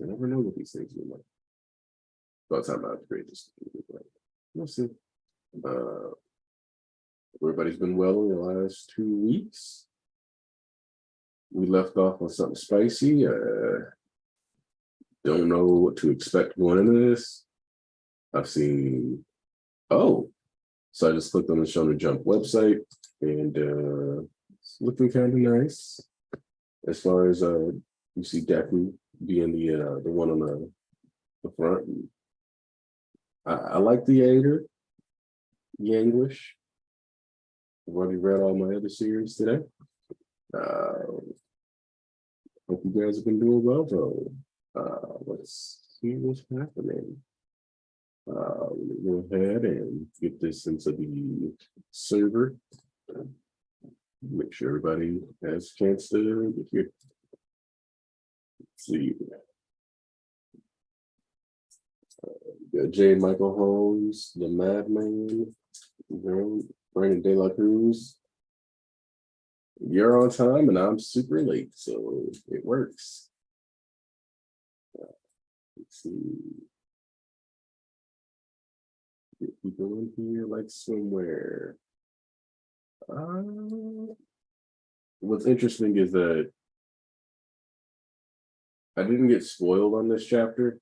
I never know what these things look like. By the time I upgrade this, we'll see. Everybody's been well in the last 2 weeks. We left off on something spicy. Don't know what to expect going into this. I've seen, so I just clicked on the Shonen Jump website, and it's looking kind of nice. As far as you see Deku being the one on the front. I like the anger, the anguish. I've already read all my other series today. Hope you guys have been doing well, though. Let's see what's happening. Let me go ahead and get this into the server. Make sure everybody has a chance to get here. Let's see. J. Michael Holmes, the Madman, Brandon De La Cruz. You're on time and I'm super late, so it works. Let's see. Get people in here like somewhere. What's interesting is that I didn't get spoiled on this chapter,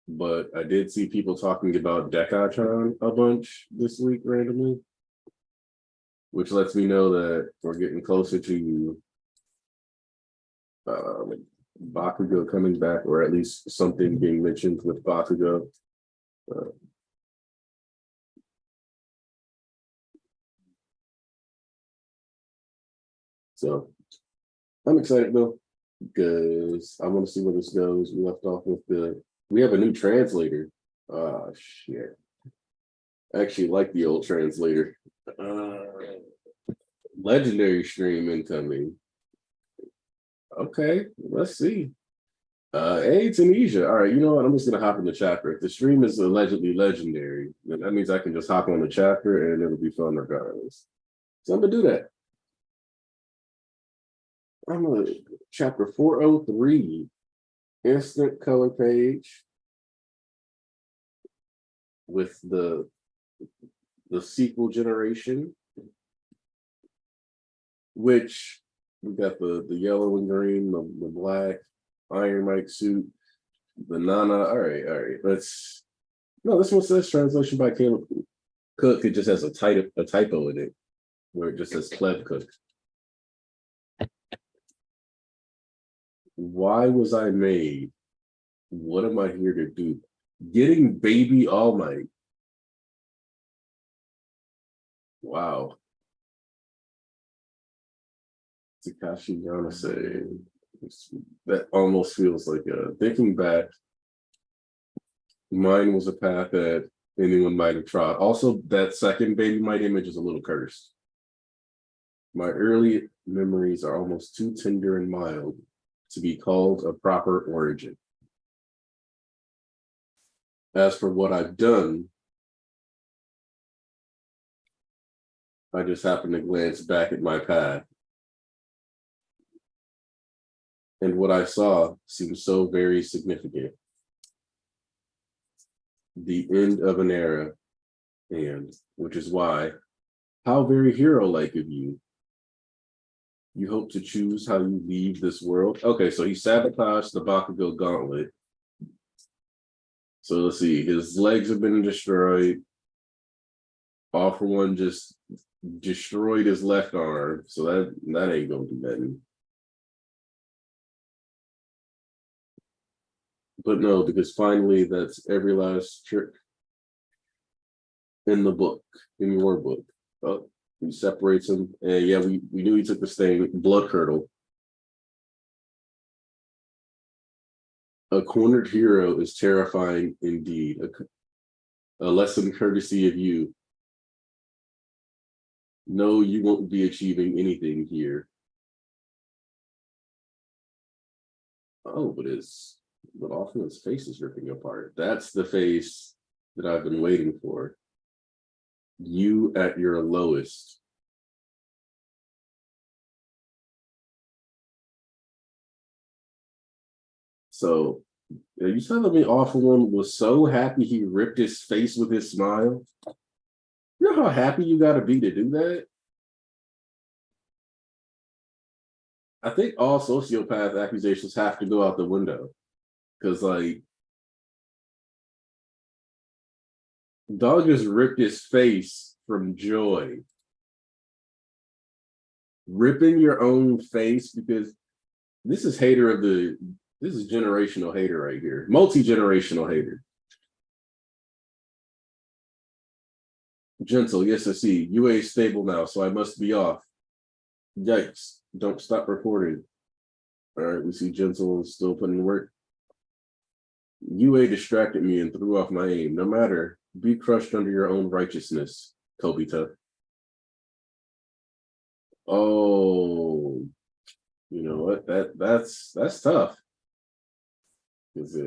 but I did see people talking about Dekachan a bunch this week randomly, which lets me know that we're getting closer to Bakugo coming back, or at least something being mentioned with Bakugo. So I'm excited though, because I want to see where this goes. We left off with we have a new translator. Oh shit. I actually like the old translator. Legendary stream incoming. Okay, let's see. Hey, Tunisia. All right, you know what? I'm just gonna hop in the chapter. If the stream is allegedly legendary, then that means I can just hop on the chapter and it'll be fun regardless. So I'm gonna do that. I'm gonna chapter 403, instant color page with the sequel generation, which we got the yellow and green, the black Iron Mike suit, the Nana. All right. This one says translation by Caleb Cook. It just has a typo in it where it just says Cleb Cook. Why was I made? What am I here to do? Getting baby All Might. Wow. Takashi Yanase. That almost feels like thinking back, mine was a path that anyone might have trod. Also, that second baby Might image is a little cursed. My early memories are almost too tender and mild to be called a proper origin. As for what I've done, I just happened to glance back at my path. And what I saw seemed so very significant. The end of an era, and which is why, how very hero-like of you. You hope to choose how you leave this world. Okay, so he sabotaged the Bakugo gauntlet. So let's see, his legs have been destroyed. All for One just destroyed his left arm, so that ain't gonna do nothing. But no, because finally that's every last trick in the book, in your book. Oh, he separates him. And yeah, we knew he took the stain, blood curdle. A cornered hero is terrifying indeed. A lesson courtesy of you. No, you won't be achieving anything here. Oh, but often his face is ripping apart. That's the face that I've been waiting for. You at your lowest. So You telling me Awful One was so happy he ripped his face with his smile? You know how happy you gotta be to do that? I think all sociopath accusations have to go out the window. Because like dog just ripped his face from joy. Ripping your own face because this is hater of the this is generational hater right here. Multi-generational hater. Gentle, yes, I see. UA is stable now, so I must be off. Yikes. Don't stop recording. All right, we see Gentle is still putting in work. UA distracted me and threw off my aim. No matter, be crushed under your own righteousness, Kobita. Oh, you know what? That's tough. Is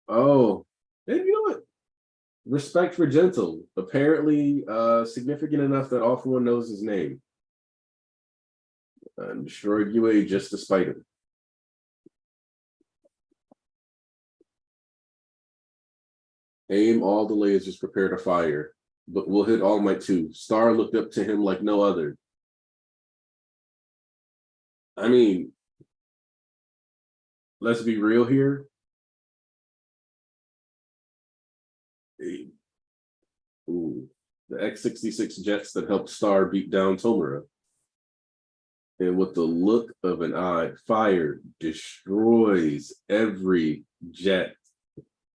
oh, and you know what? Respect for Gentle. Apparently, significant enough that Awful One knows his name. Destroyed UA just to spite him. Aim all the lasers, prepare to fire. But we'll hit All Might too. Star looked up to him like no other. I mean, let's be real here. Ooh, the X-66 jets that helped Star beat down Tomura. And with the look of an eye, fire destroys every jet.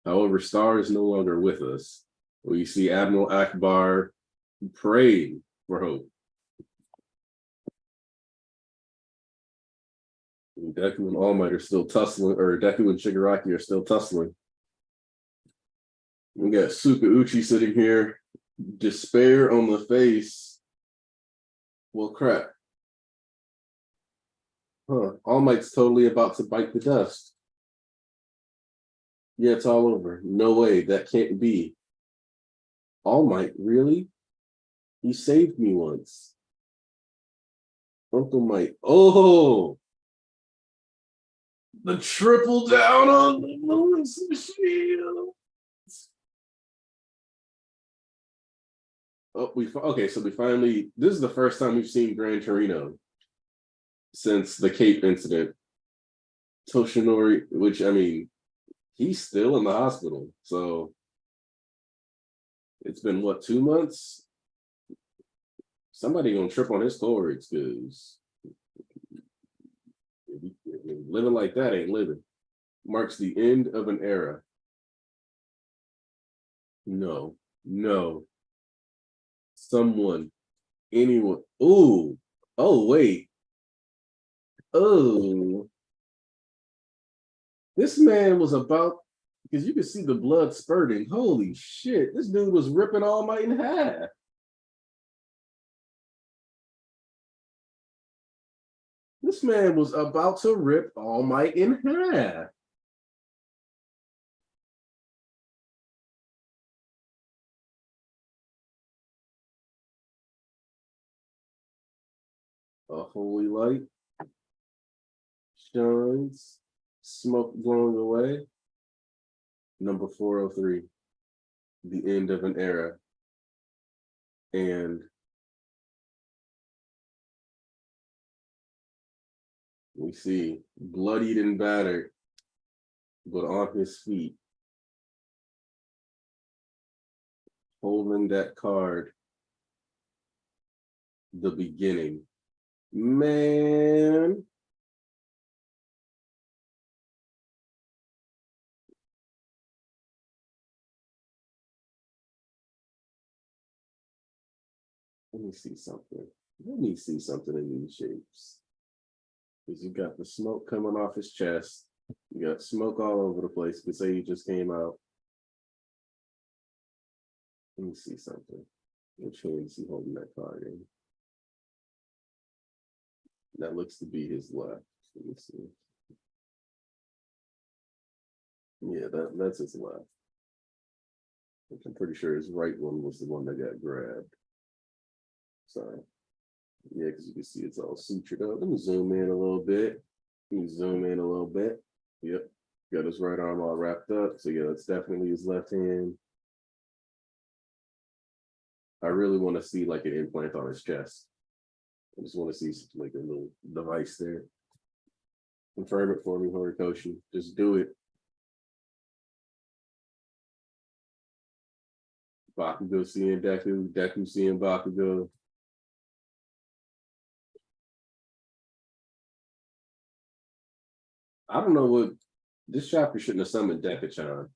However, Star is no longer with us. We see Admiral Akbar praying for hope. And Deku and All Might are still tussling, or Deku and Shigaraki are still tussling. We got Sukauchi sitting here, despair on the face. Well, crap. Huh. All Might's totally about to bite the dust. Yeah, it's all over. No way, that can't be. All Might, really? He saved me once. Uncle Mike. Oh, the triple down on the Lewis Shield. Oh, so we finally. This is the first time we've seen Gran Torino since the Cape incident. Toshinori, which I mean, he's still in the hospital. So it's been what, 2 months? Somebody gonna trip on his cords because living like that ain't living. Marks the end of an era. No, no. Someone, anyone. Ooh, oh, wait. Oh, this man was about, because you can see the blood spurting. Holy shit, this dude was ripping All Might in half. This man was about to rip All Might in half. A holy light shines, smoke blowing away. Number 403, the end of an era. And we see bloodied and battered, but on his feet, holding that card, the beginning. Man. Let me see something. Let me see something in these shapes. Because you got the smoke coming off his chest. You got smoke all over the place. You could say he just came out. Let me see something. Which hand is he holding that card in? That looks to be his left. Let me see. Yeah, that's his left. Which I'm pretty sure his right one was the one that got grabbed. Sorry. Yeah, because you can see it's all sutured up. Let me zoom in a little bit. Let me zoom in a little bit. Yep. Got his right arm all wrapped up. So yeah, that's definitely his left hand. I really want to see like an implant on his chest. I just want to see like a little device there. Confirm it for me, Horikoshi. Just do it. Bakugo seeing Deku, Deku seeing Bakugo. I don't know what this chapter shouldn't have summoned Deku-chan.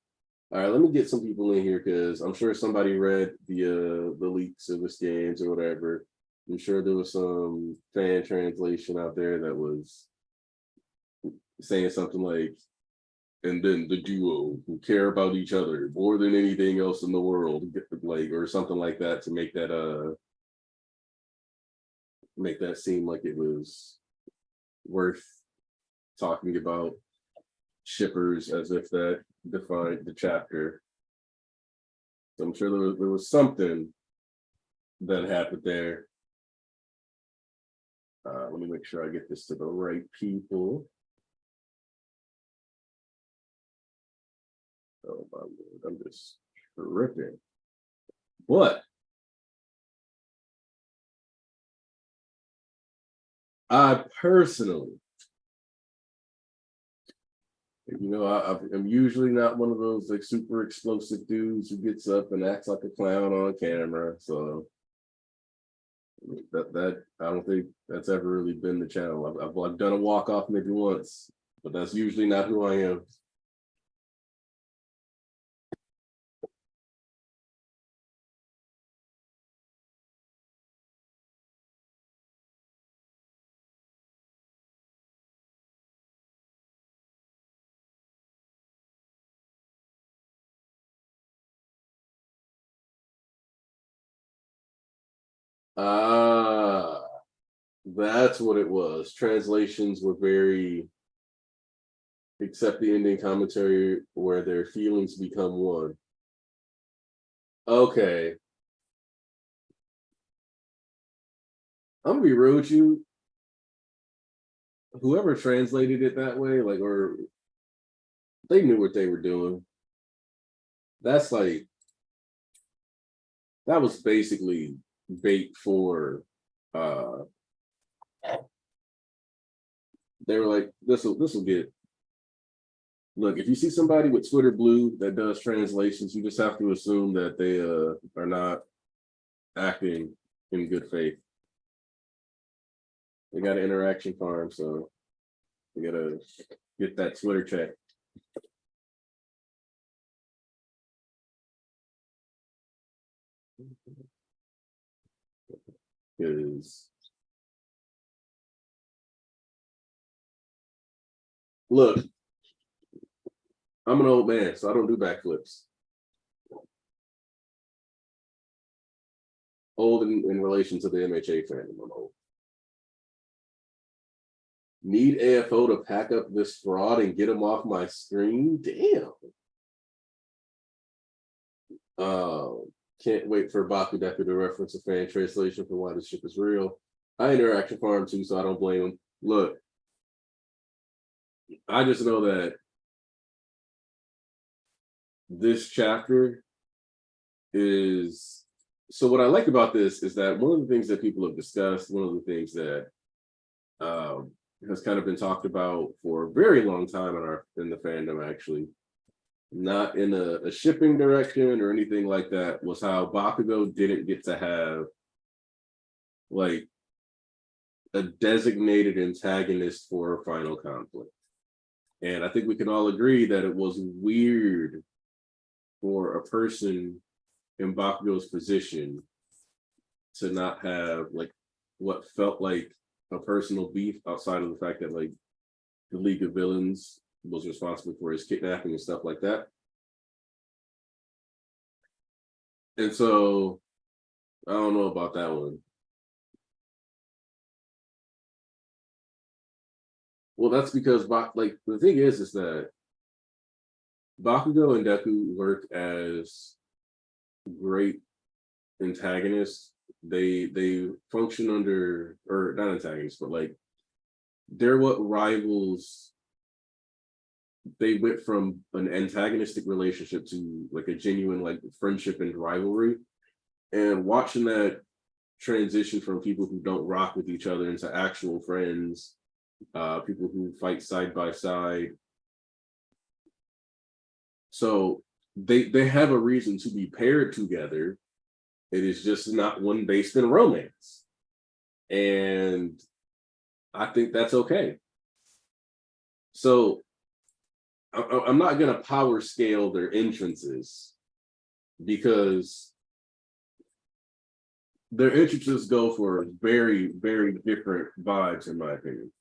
All right, let me get some people in here because I'm sure somebody read the leaks of the scans or whatever. I'm sure there was some fan translation out there that was saying something like, and then the duo who care about each other more than anything else in the world, like, or something like that to make that seem like it was worth talking about shippers as if that defined the chapter. So I'm sure there was something that happened there. Let me make sure I get this to the right people. Oh my lord, I'm just tripping. But I personally, I'm usually not one of those like super explosive dudes who gets up and acts like a clown on camera. So that I don't think that's ever really been the channel. I've done a walk off maybe once, but that's usually not who I am. Ah, that's what it was. Translations were very, except the ending commentary where their feelings become one. Okay. I'm gonna be real with you. Whoever translated it that way, like, or they knew what they were doing. That's like that was basically bait for uh they were like, this will get look, if you see somebody with Twitter blue that does translations, you just have to assume that they are not acting in good faith. They got an interaction farm, so they gotta get that Twitter check. Because look, I'm an old man, so I don't do backflips. Old in relation to the MHA fandom, I'm old. Need AFO to pack up this fraud and get him off my screen? Damn. Can't wait for Baku Deku to reference a fan translation for why this ship is real. I interaction farm too, so I don't blame him. Look, I just know that this chapter is so what I like about this is that one of the things that people have discussed, one of the things that has kind of been talked about for a very long time in the fandom, actually, not in a shipping direction or anything like that, was how Bakugo didn't get to have like a designated antagonist for a final conflict. And I think we can all agree that it was weird for a person in Bakugo's position to not have like what felt like a personal beef outside of the fact that like the League of Villains was responsible for his kidnapping and stuff like that. And so I don't know about that one. Well, that's because like the thing is that Bakugo and Deku work as great antagonists. They function under, or not antagonists, but like they're what rivals. They went from an antagonistic relationship to like a genuine like friendship and rivalry. And watching that transition from people who don't rock with each other into actual friends, people who fight side by side. So they have a reason to be paired together. It is just not one based in romance. And I think that's okay. So I'm not going to power scale their entrances because their entrances go for very, very different vibes, in my opinion.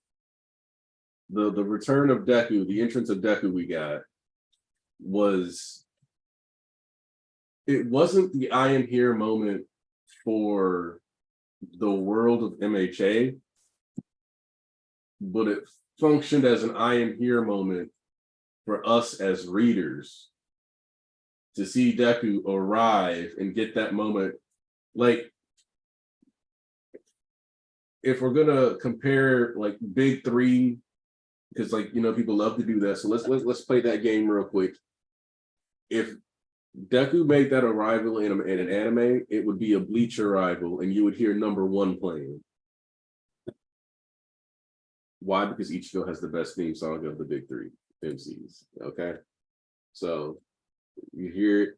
The return of Deku, the entrance of Deku we got it wasn't the I am here moment for the world of MHA, but it functioned as an I am here moment for us as readers to see Deku arrive and get that moment. Like, if we're gonna compare like big three, because like people love to do that. So let's play that game real quick. If Deku made that arrival in an anime, it would be a Bleach arrival, and you would hear number one playing. Why? Because Ichigo has the best theme song of the big three MCs. Okay, so you hear it,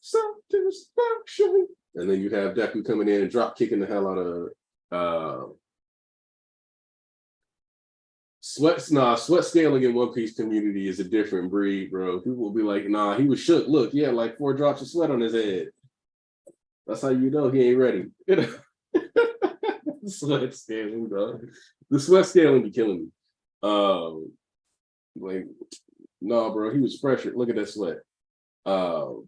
satisfaction, and then you have Deku coming in and drop kicking the hell out of sweat scaling in One Piece community is a different breed, bro. People will be like, nah, he was shook. Look, he had like 4 drops of sweat on his head. That's how you know he ain't ready. Sweat scaling, bro. The sweat scaling be killing me. Like, no, bro, he was pressured. Look at that sweat. All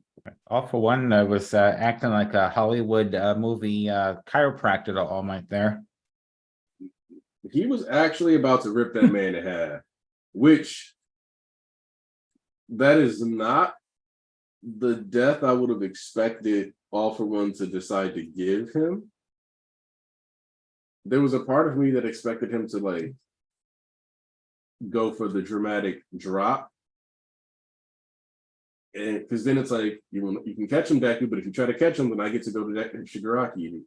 for one was acting like a Hollywood movie chiropractor all night there. He was actually about to rip that man in half, which that is not the death I would have expected All For One to decide to give him. There was a part of me that expected him to like go for the dramatic drop. And because then it's like you can catch him, Deku, but if you try to catch him, then I get to go to Shigaraki.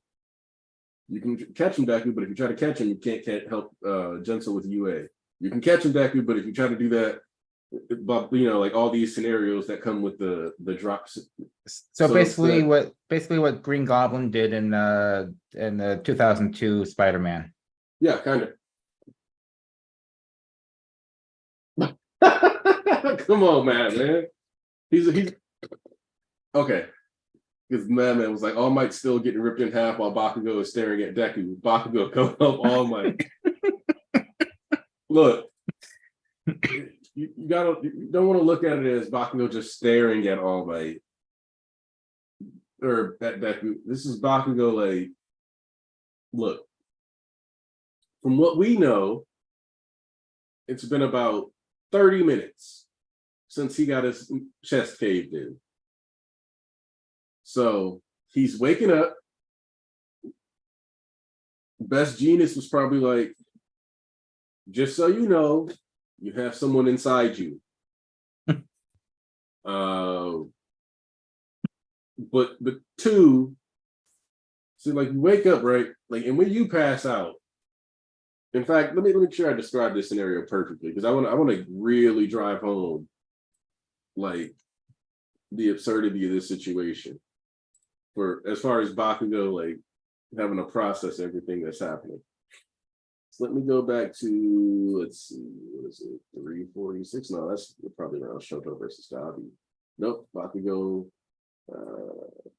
You can catch him, Deku, but if you try to catch him, you can't help Genso with UA. You can catch him, Deku, but if you try to do that, but like all these scenarios that come with the drops. So basically, what Green Goblin did in the 2002 Spider-Man. Yeah, kind of. Come on, man. He's okay. Because Madman was like, All Might's still getting ripped in half while Bakugo is staring at Deku. Bakugo come up All Might. Look, you don't want to look at it as Bakugo just staring at All Might or at Deku. This is Bakugo like, look, from what we know, it's been about 30 minutes since he got his chest caved in. So he's waking up. Best Genius was probably like, just so you know, you have someone inside you. But 2, so like you wake up, right? Like, and when you pass out, in fact, let me make sure I describe this scenario perfectly, because I want to really drive home like the absurdity of this situation. For as far as Bakugo, like having to process everything that's happening. So let me go back to, let's see, what is it, 346? No, that's probably around Shoto versus Dabi. Nope, Bakugo.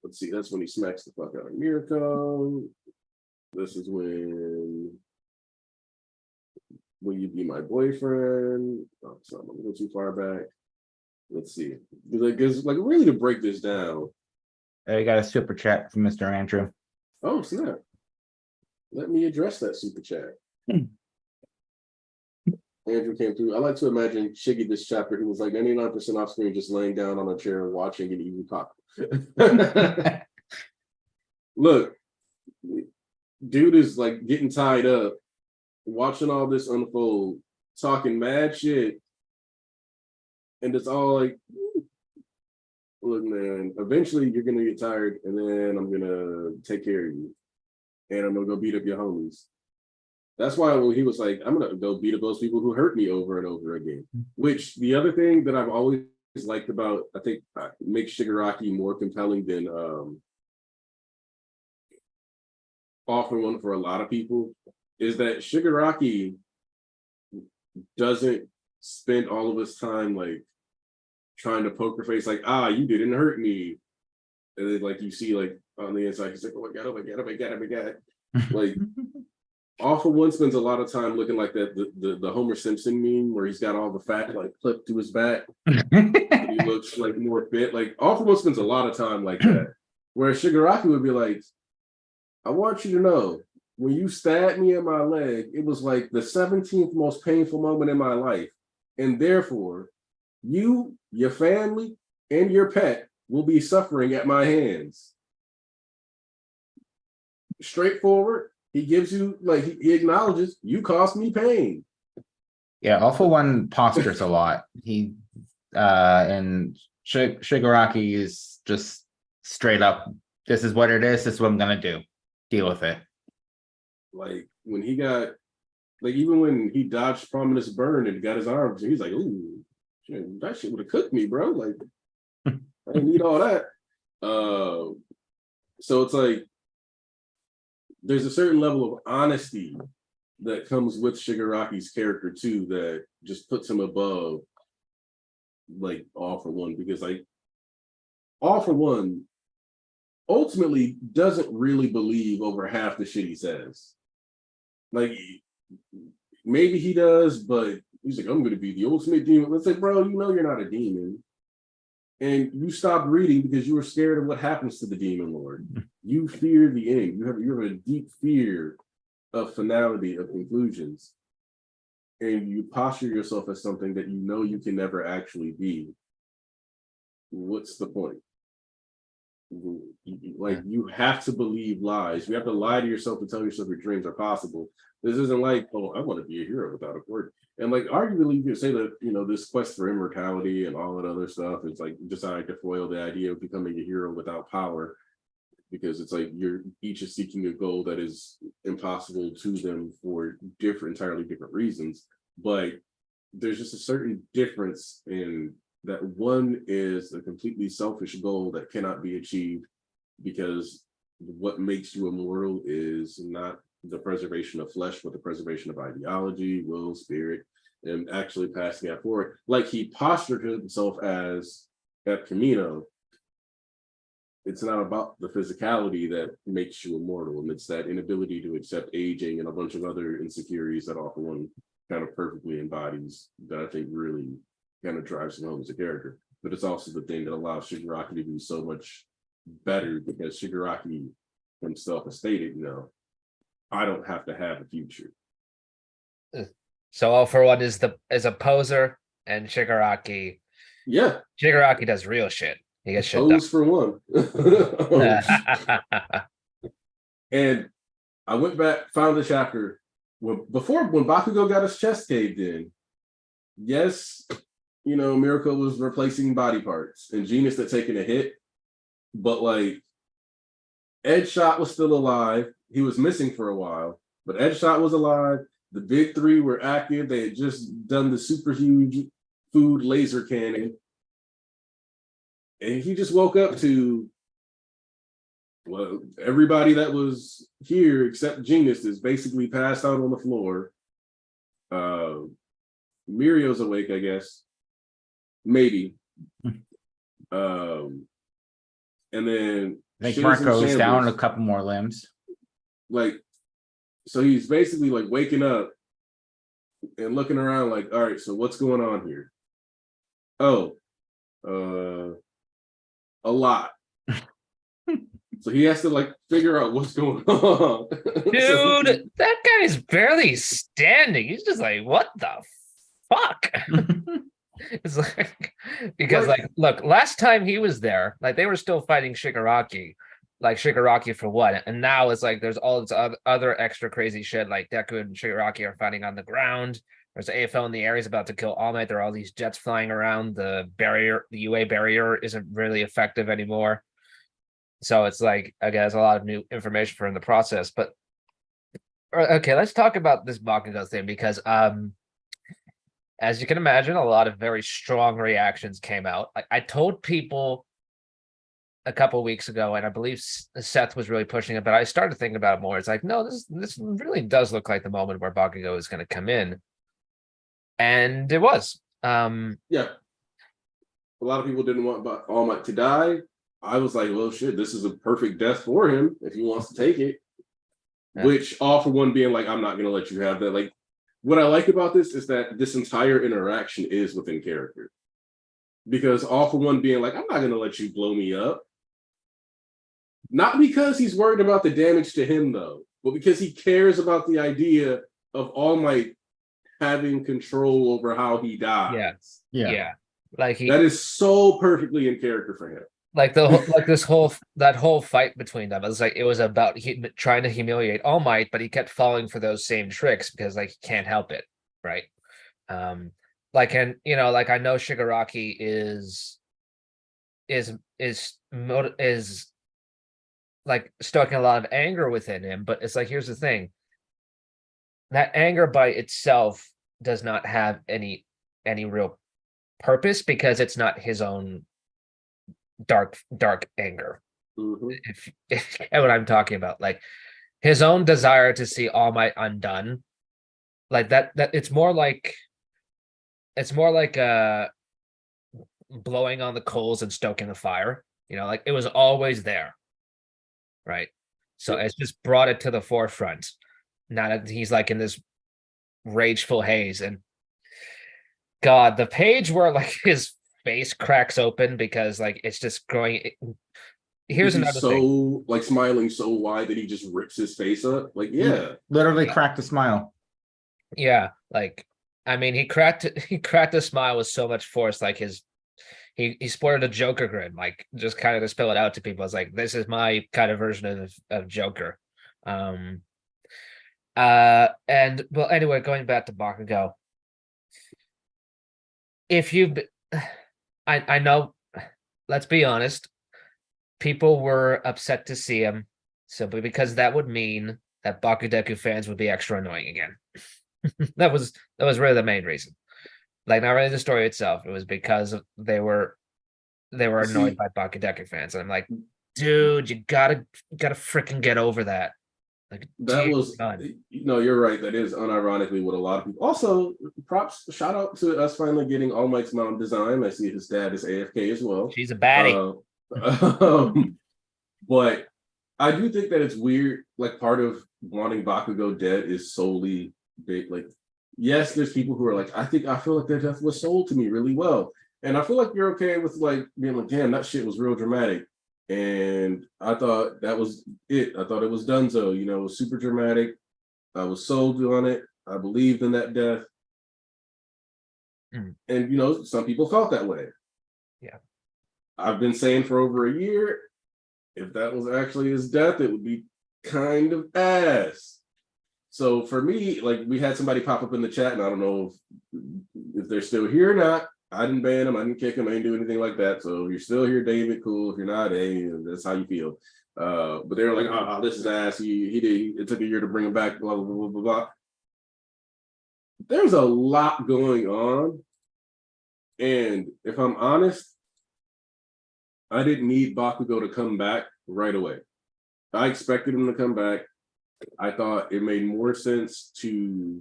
Let's see, that's when he smacks the fuck out of Mirko. This is when Will You Be My Boyfriend? Oh, so I'm gonna go too far back. Let's see. Because like really to break this down. You got a super chat from Mr. Andrew. Oh, snap. Let me address that super chat. Andrew came through. I like to imagine Shiggy this chapter. He was like 99% off screen, just laying down on a chair and watching an evil pop. Look, dude is like getting tied up, watching all this unfold, talking mad shit, and it's all like, look, man, eventually you're gonna get tired, and then I'm gonna take care of you, and I'm gonna go beat up your homies. That's why when he was like, I'm gonna go beat up those people who hurt me over and over again. Which the other thing that I've always liked about, I think, makes Shigaraki more compelling than All for One for a lot of people, is that Shigaraki doesn't spend all of his time like trying to poker face, like, you didn't hurt me. And then like you see like on the inside, he's like, oh my god, oh my god, oh my god, oh my god. Like All for One spends a lot of time looking like that the Homer Simpson meme where he's got all the fat like clipped to his back. He looks like more fit. Like All for One spends a lot of time like that. Whereas Shigaraki would be like, I want you to know, when you stabbed me in my leg, it was like the 17th most painful moment in my life. And therefore, you, your family, and your pet will be suffering at my hands. Straightforward. He gives you, like, he acknowledges, you caused me pain. Yeah, All for One postures a lot. He and Shigaraki is just straight up, this is what it is, this is what I'm gonna do. Deal with it. Like when he got, like even when he dodged Prominence Burn and got his arms, he's like, ooh, shit, that shit would have cooked me, bro. Like, I didn't need all that. So it's like, there's a certain level of honesty that comes with Shigaraki's character too, that just puts him above like All for One, because like All for One ultimately doesn't really believe over half the shit he says. Like maybe he does, but he's like, I'm gonna be the ultimate demon. Let's say, bro, you know you're not a demon. And you stopped reading because you were scared of what happens to the demon lord. You fear the end. You have a deep fear of finality, of conclusions. And you posture yourself as something that you know you can never actually be. What's the point? Like, you have to believe lies. You have to lie to yourself and tell yourself your dreams are possible. This isn't like, oh, I want to be a hero without a word. And like, arguably, you could say that, you know, this quest for immortality and all that other stuff is like designed to foil the idea of becoming a hero without power, because it's like you're each is seeking a goal that is impossible to them for entirely different reasons. But there's just a certain difference in that. One is a completely selfish goal that cannot be achieved, because what makes you immortal is not the preservation of flesh, but the preservation of ideology, will, spirit, and actually passing that forward. Like he postured himself as at Camino. It's not about the physicality that makes you immortal, and it's that inability to accept aging and a bunch of other insecurities that All for One kind of perfectly embodies, that I think really kind of drives him home as a character. But it's also the thing that allows Shigaraki to be so much better, because Shigaraki himself has stated, you know, I don't have to have a future. So All for One is a poser, and Shigaraki does real shit. He gets shit done. Pose for one. And I went back, found the chapter when Bakugo got his chest caved in. Yes, you know, Miracle was replacing body parts, and Genius had taken a hit, but like Edgeshot was still alive. He was missing for a while, but Edgeshot was alive. The big three were active. They had just done the super huge food laser cannon. And he just woke up to, well, everybody that was here except Genius is basically passed out on the floor. Mirio's awake, I guess. Maybe. And then I think Marco's down a couple more limbs. Like, so he's basically like waking up and looking around like, all right, so what's going on here? Oh, a lot. So he has to like figure out what's going on. Dude, that guy's barely standing. He's just like, what the fuck? It's like, because like, look, last time he was there, like they were still fighting Shigaraki. like Shigaraki for what? And now it's like there's all this other extra crazy shit. Like Deku and Shigaraki are fighting on the ground. There's AFL in the air. He's about to kill All Might. There are all these jets flying around. The UA barrier isn't really effective anymore. So it's like, again, there's a lot of new information for in the process. But okay, let's talk about this Bakugo thing because as you can imagine, a lot of very strong reactions came out. I told people a couple weeks ago, and I believe Seth was really pushing it, but I started thinking about it more. It's like, no, this really does look like the moment where Bakugo is going to come in. And it was. Yeah. A lot of people didn't want All Might to die. I was like, well, shit, this is a perfect death for him if he wants to take it. Yeah. Which, all for one, being like, I'm not going to let you have that. Like, what I like about this is that this entire interaction is within character. Because all for one being like, I'm not going to let you blow me up. Not because he's worried about the damage to him, though, but because he cares about the idea of All Might having control over how he dies. Yeah. Like that is so perfectly in character for him. Like that whole fight between them. It was about trying to humiliate All Might, but he kept falling for those same tricks because like he can't help it, right? Like, and like I know Shigaraki is like stoking a lot of anger within him, but it's like, here's the thing. That anger by itself does not have any real purpose because it's not his own dark anger. Mm-hmm. If you get what I'm talking about, like his own desire to see All Might undone, like that it's more like blowing on the coals and stoking the fire. Like it was always there, right? So it's just brought it to the forefront. Now that he's like in this rageful haze, and God, the page where like his face cracks open because like it's just growing. Here's another thing. Like smiling so wide that he just rips his face up. Like, yeah, literally cracked a smile. Yeah, like I mean, he cracked a smile with so much force. Like he sported a Joker grin, like just kind of to spill it out to people. It's like, this is my kind of version of Joker. And well, anyway, going back to Bakugo. If you, I know, let's be honest, people were upset to see him simply because that would mean that Bakudeku fans would be extra annoying again. that was really the main reason. Like, not really the story itself. It was because they were annoyed by Bakudeku fans. And I'm like, dude, you gotta freaking get over that. Like, that was, you're right. That is unironically what a lot of people. Also, props, shout out to us finally getting All Might's mom design. I see his dad is AFK as well. She's a baddie. But I do think that it's weird. Like, part of wanting Bakugo dead is solely big. Like, yes, there's people who are like, I feel like their death was sold to me really well, and I feel like you're okay with like being like, damn, that shit was real dramatic. And I thought that was it. I thought it was donezo. It was super dramatic. I was sold on it. I believed in that death. And some people felt that way. Yeah. I've been saying for over a year, if that was actually his death, it would be kind of ass. So for me, like, we had somebody pop up in the chat, and I don't know if they're still here or not. I didn't ban him. I didn't kick him. I didn't do anything like that. So if you're still here, David, cool. If you're not, hey, that's how you feel. But they were like, oh, this is ass. He did. It took a year to bring him back, blah, blah, blah, blah, blah. There's a lot going on. And if I'm honest, I didn't need Bakugo to come back right away. I expected him to come back. I thought it made more sense to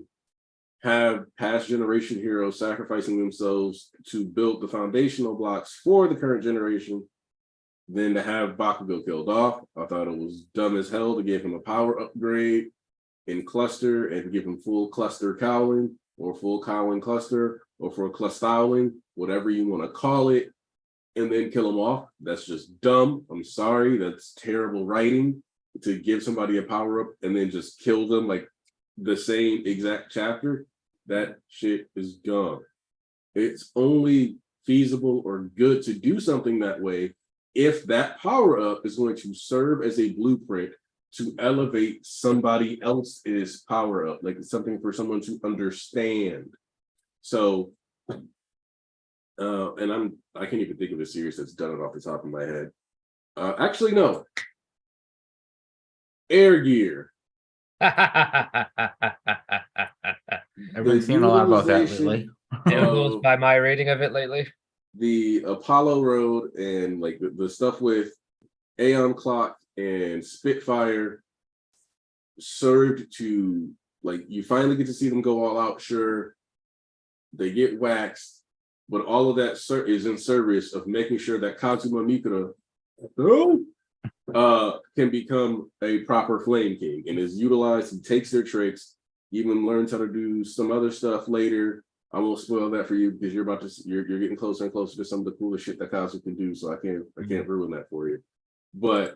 have past generation heroes sacrificing themselves to build the foundational blocks for the current generation than to have Bakugo killed off. I thought it was dumb as hell to give him a power upgrade in cluster and give him full cluster cowling or full cowling cluster or for clustowling, whatever you want to call it, and then kill him off. That's just dumb. I'm sorry. That's terrible writing to give somebody a power up and then just kill them like the same exact chapter. That shit is dumb. It's only feasible or good to do something that way if that power up is going to serve as a blueprint to elevate somebody else's power up, like it's something for someone to understand. So, and I can't even think of a series that's done it off the top of my head. Actually, no. Air Gear. I've been seeing a lot about that lately. Influenced by my reading of it lately. The Apollo Road and like the stuff with Aeon Clock and Spitfire served to, like, you finally get to see them go all out. Sure, they get waxed, but all of that is in service of making sure that Kazuma Mikura can become a proper Flame King and is utilized. He takes their tricks, even learns how to do some other stuff later. I won't spoil that for you because you're getting closer and closer to some of the coolest shit that Kazuma can do. So I can't ruin that for you. But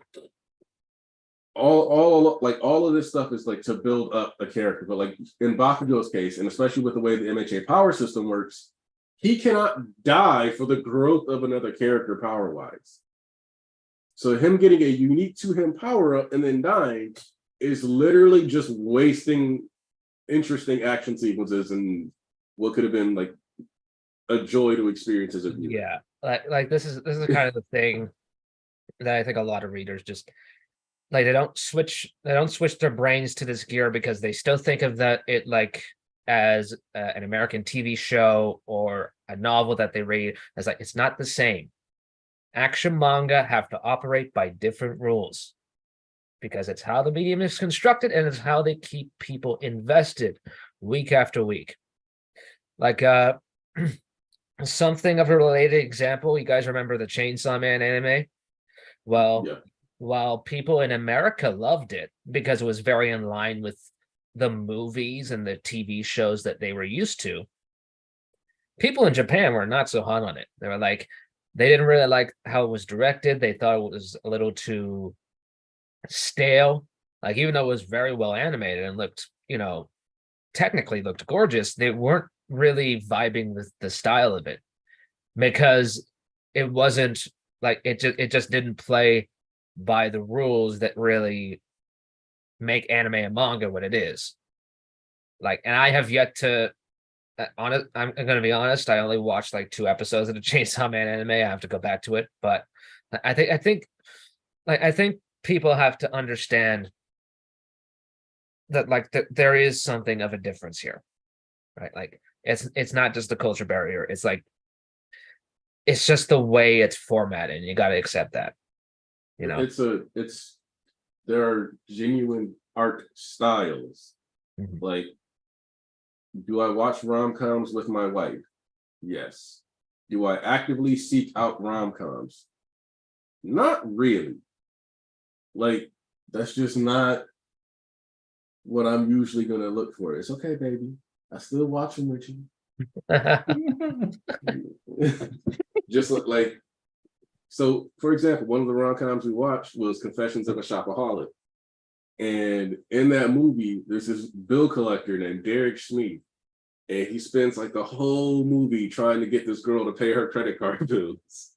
all of this stuff is like to build up a character. But like in Bakugo's case, and especially with the way the MHA power system works, he cannot die for the growth of another character power-wise. So him getting a unique to him power up and then dying is literally just wasting interesting action sequences and what could have been like a joy to experience as a viewer. Yeah, like this is kind of the thing that I think a lot of readers just like they don't switch their brains to this gear because they still think of that it like as an American TV show or a novel that they read as like it's not the same. Action manga have to operate by different rules because it's how the medium is constructed and it's how they keep people invested week after week. Like something of a related example, you guys remember the Chainsaw Man anime? Well, Yeah. while people in America loved it because it was very in line with the movies and the TV shows that they were used to, people in Japan were not so hot on it. They were like, they didn't really like how it was directed. They thought it was a little too stale. Like, even though it was very well animated and looked, technically looked gorgeous, they weren't really vibing with the style of it because it wasn't like it just didn't play by the rules that really make anime and manga what it is. Like, and I have yet to I'm gonna be honest, I only watched like 2 episodes of the Chainsaw Man anime. I have to go back to it, but I think people have to understand that that there is something of a difference here, right? Like it's not just the culture barrier. It's like it's just the way it's formatted, and you got to accept that. There are genuine art styles. Mhm. Like, do I watch rom-coms with my wife? Yes. Do I actively seek out rom-coms? Not really. Like, that's just not what I'm usually gonna look for. It's okay, baby. I still watch them with you. Just like, so for example, one of the rom-coms we watched was Confessions of a Shopaholic. And in that movie, there's this bill collector named Derek Schmeeth. And he spends like the whole movie trying to get this girl to pay her credit card bills.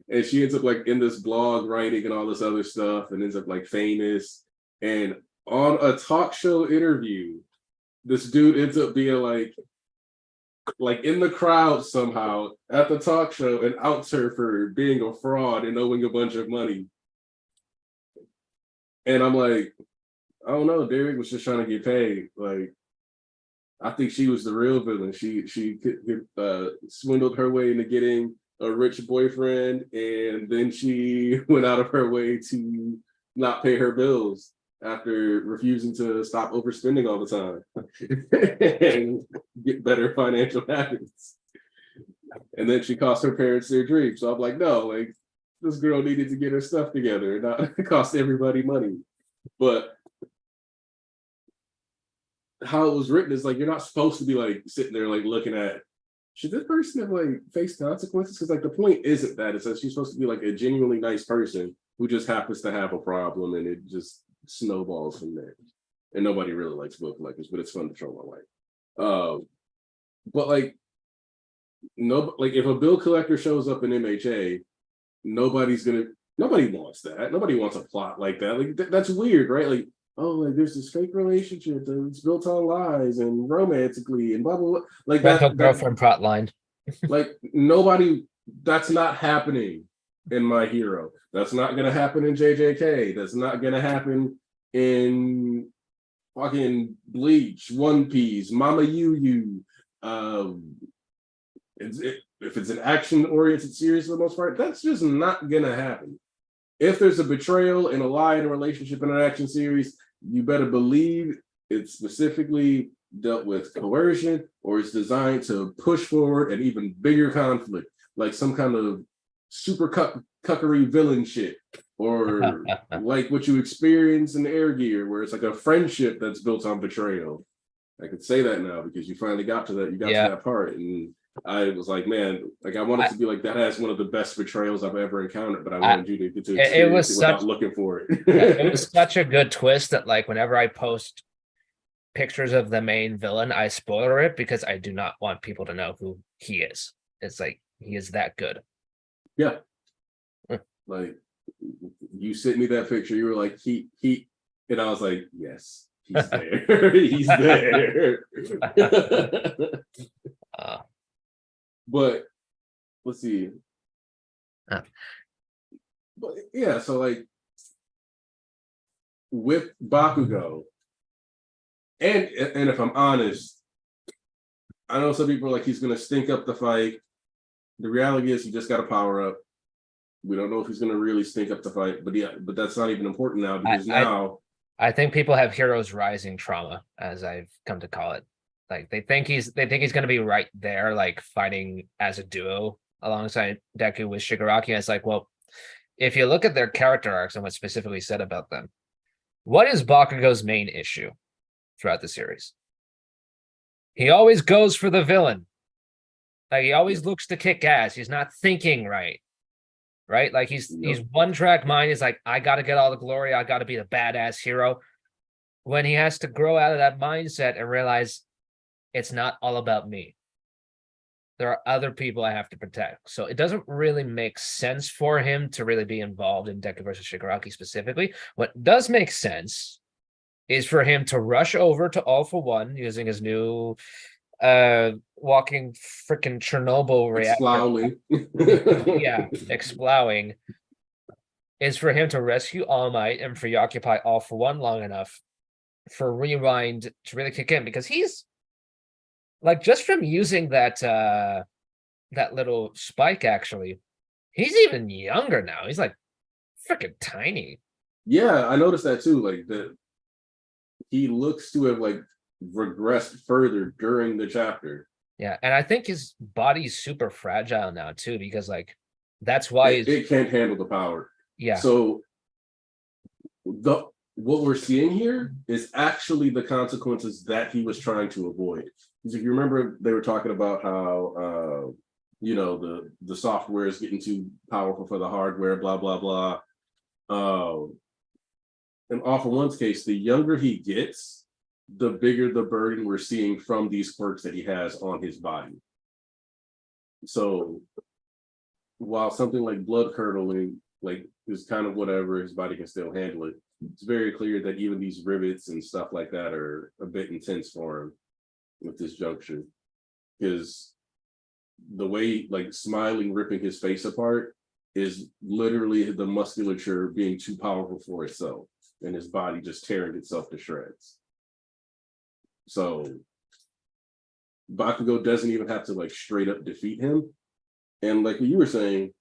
And she ends up like in this blog writing and all this other stuff and ends up like famous. And on a talk show interview, this dude ends up being like in the crowd somehow at the talk show and outs her for being a fraud and owing a bunch of money. And I'm like, I don't know, Derek was just trying to get paid. Like, I think she was the real villain. She swindled her way into getting a rich boyfriend, and then she went out of her way to not pay her bills after refusing to stop overspending all the time and get better financial habits. And then she cost her parents their dream. So I'm like, no, like this girl needed to get her stuff together and not cost everybody money. But how it was written is like, you're not supposed to be like sitting there like looking at, should this person have like faced consequences? Because like the point isn't that. It's that she's supposed to be like a genuinely nice person who just happens to have a problem and it just snowballs from there. And nobody really likes bill collectors, but it's fun to troll my wife. But like, no, like if a bill collector shows up in MHA, nobody wants that. Nobody wants a plot like that. Like that's weird, right? Like, oh, like there's this fake relationship that's built on lies and romantically and blah blah blah. Like Rental that girlfriend plot line. like nobody, that's not happening in My Hero. That's not gonna happen in JJK. That's not gonna happen in fucking Bleach, One Piece, Mama Yu Yu. If it's an action-oriented series for the most part, that's just not gonna happen. If there's a betrayal and a lie in a relationship in an action series, you better believe it's specifically dealt with coercion or it's designed to push forward an even bigger conflict, like some kind of super cuckery villain shit, or like what you experience in Air Gear, where it's like a friendship that's built on betrayal. I could say that now because you finally got to that. You got to that part, and I was like, man, like I wanted to be like that has one of the best betrayals I've ever encountered, but I wanted you to get to experience it without looking for it. It was such a good twist that like whenever I post pictures of the main villain, I spoiler it because I do not want people to know who he is. It's like he is that good. Yeah. Like you sent me that picture, you were like, he, and I was like, yes, he's there. He's there. But let's see. But yeah, so like with Bakugo, and if I'm honest, I know some people are like he's gonna stink up the fight. The reality is he just got a power up. We don't know if he's gonna really stink up the fight, but yeah, but that's not even important now because now I think people have heroes rising trauma, as I've come to call it. Like they think he's gonna be right there, like fighting as a duo alongside Deku with Shigaraki. And it's like, well, if you look at their character arcs and what's specifically said about them, what is Bakugo's main issue throughout the series? He always goes for the villain. Like he always looks to kick ass. He's not thinking right. Right? Like he's one track mind. He's like, I gotta get all the glory, I gotta be the badass hero. When he has to grow out of that mindset and realize it's not all about me. There are other people I have to protect. So it doesn't really make sense for him to really be involved in Deku versus Shigaraki specifically. What does make sense is for him to rush over to All For One using his new walking freaking Chernobyl reactor. Exploding. Is for him to rescue All Might and preoccupy All For One long enough for Rewind to really kick in, because he's like, just from using that that little spike, actually, he's even younger now. He's like freaking tiny. Yeah, I noticed that too. Like that he looks to have like regressed further during the chapter. Yeah, and I think his body's super fragile now too, because like that's why it can't handle the power. Yeah. So what we're seeing here is actually the consequences that he was trying to avoid. Because if you remember, they were talking about how the software is getting too powerful for the hardware, blah blah blah. In All For One's case, the younger he gets, the bigger the burden we're seeing from these quirks that he has on his body. So while something like blood curdling like is kind of whatever, his body can still handle it. It's very clear that even these rivets and stuff like that are a bit intense for him with this juncture, because the way like smiling, ripping his face apart is literally the musculature being too powerful for itself and his body just tearing itself to shreds. So Bakugo doesn't even have to like straight up defeat him. And like what you were saying,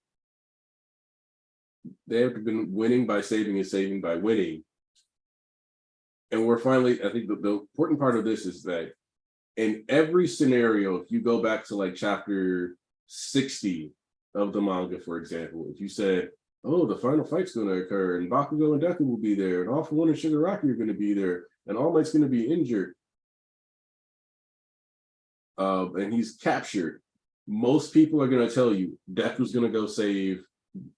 they have been winning by saving and saving by winning. And we're finally, I think the important part of this is that in every scenario, if you go back to like chapter 60 of the manga, for example, if you said, oh, the final fight's going to occur and Bakugo and Deku will be there and All For One and Shigaraki are going to be there and All Might's going to be injured and he's captured, most people are going to tell you Deku's going to go save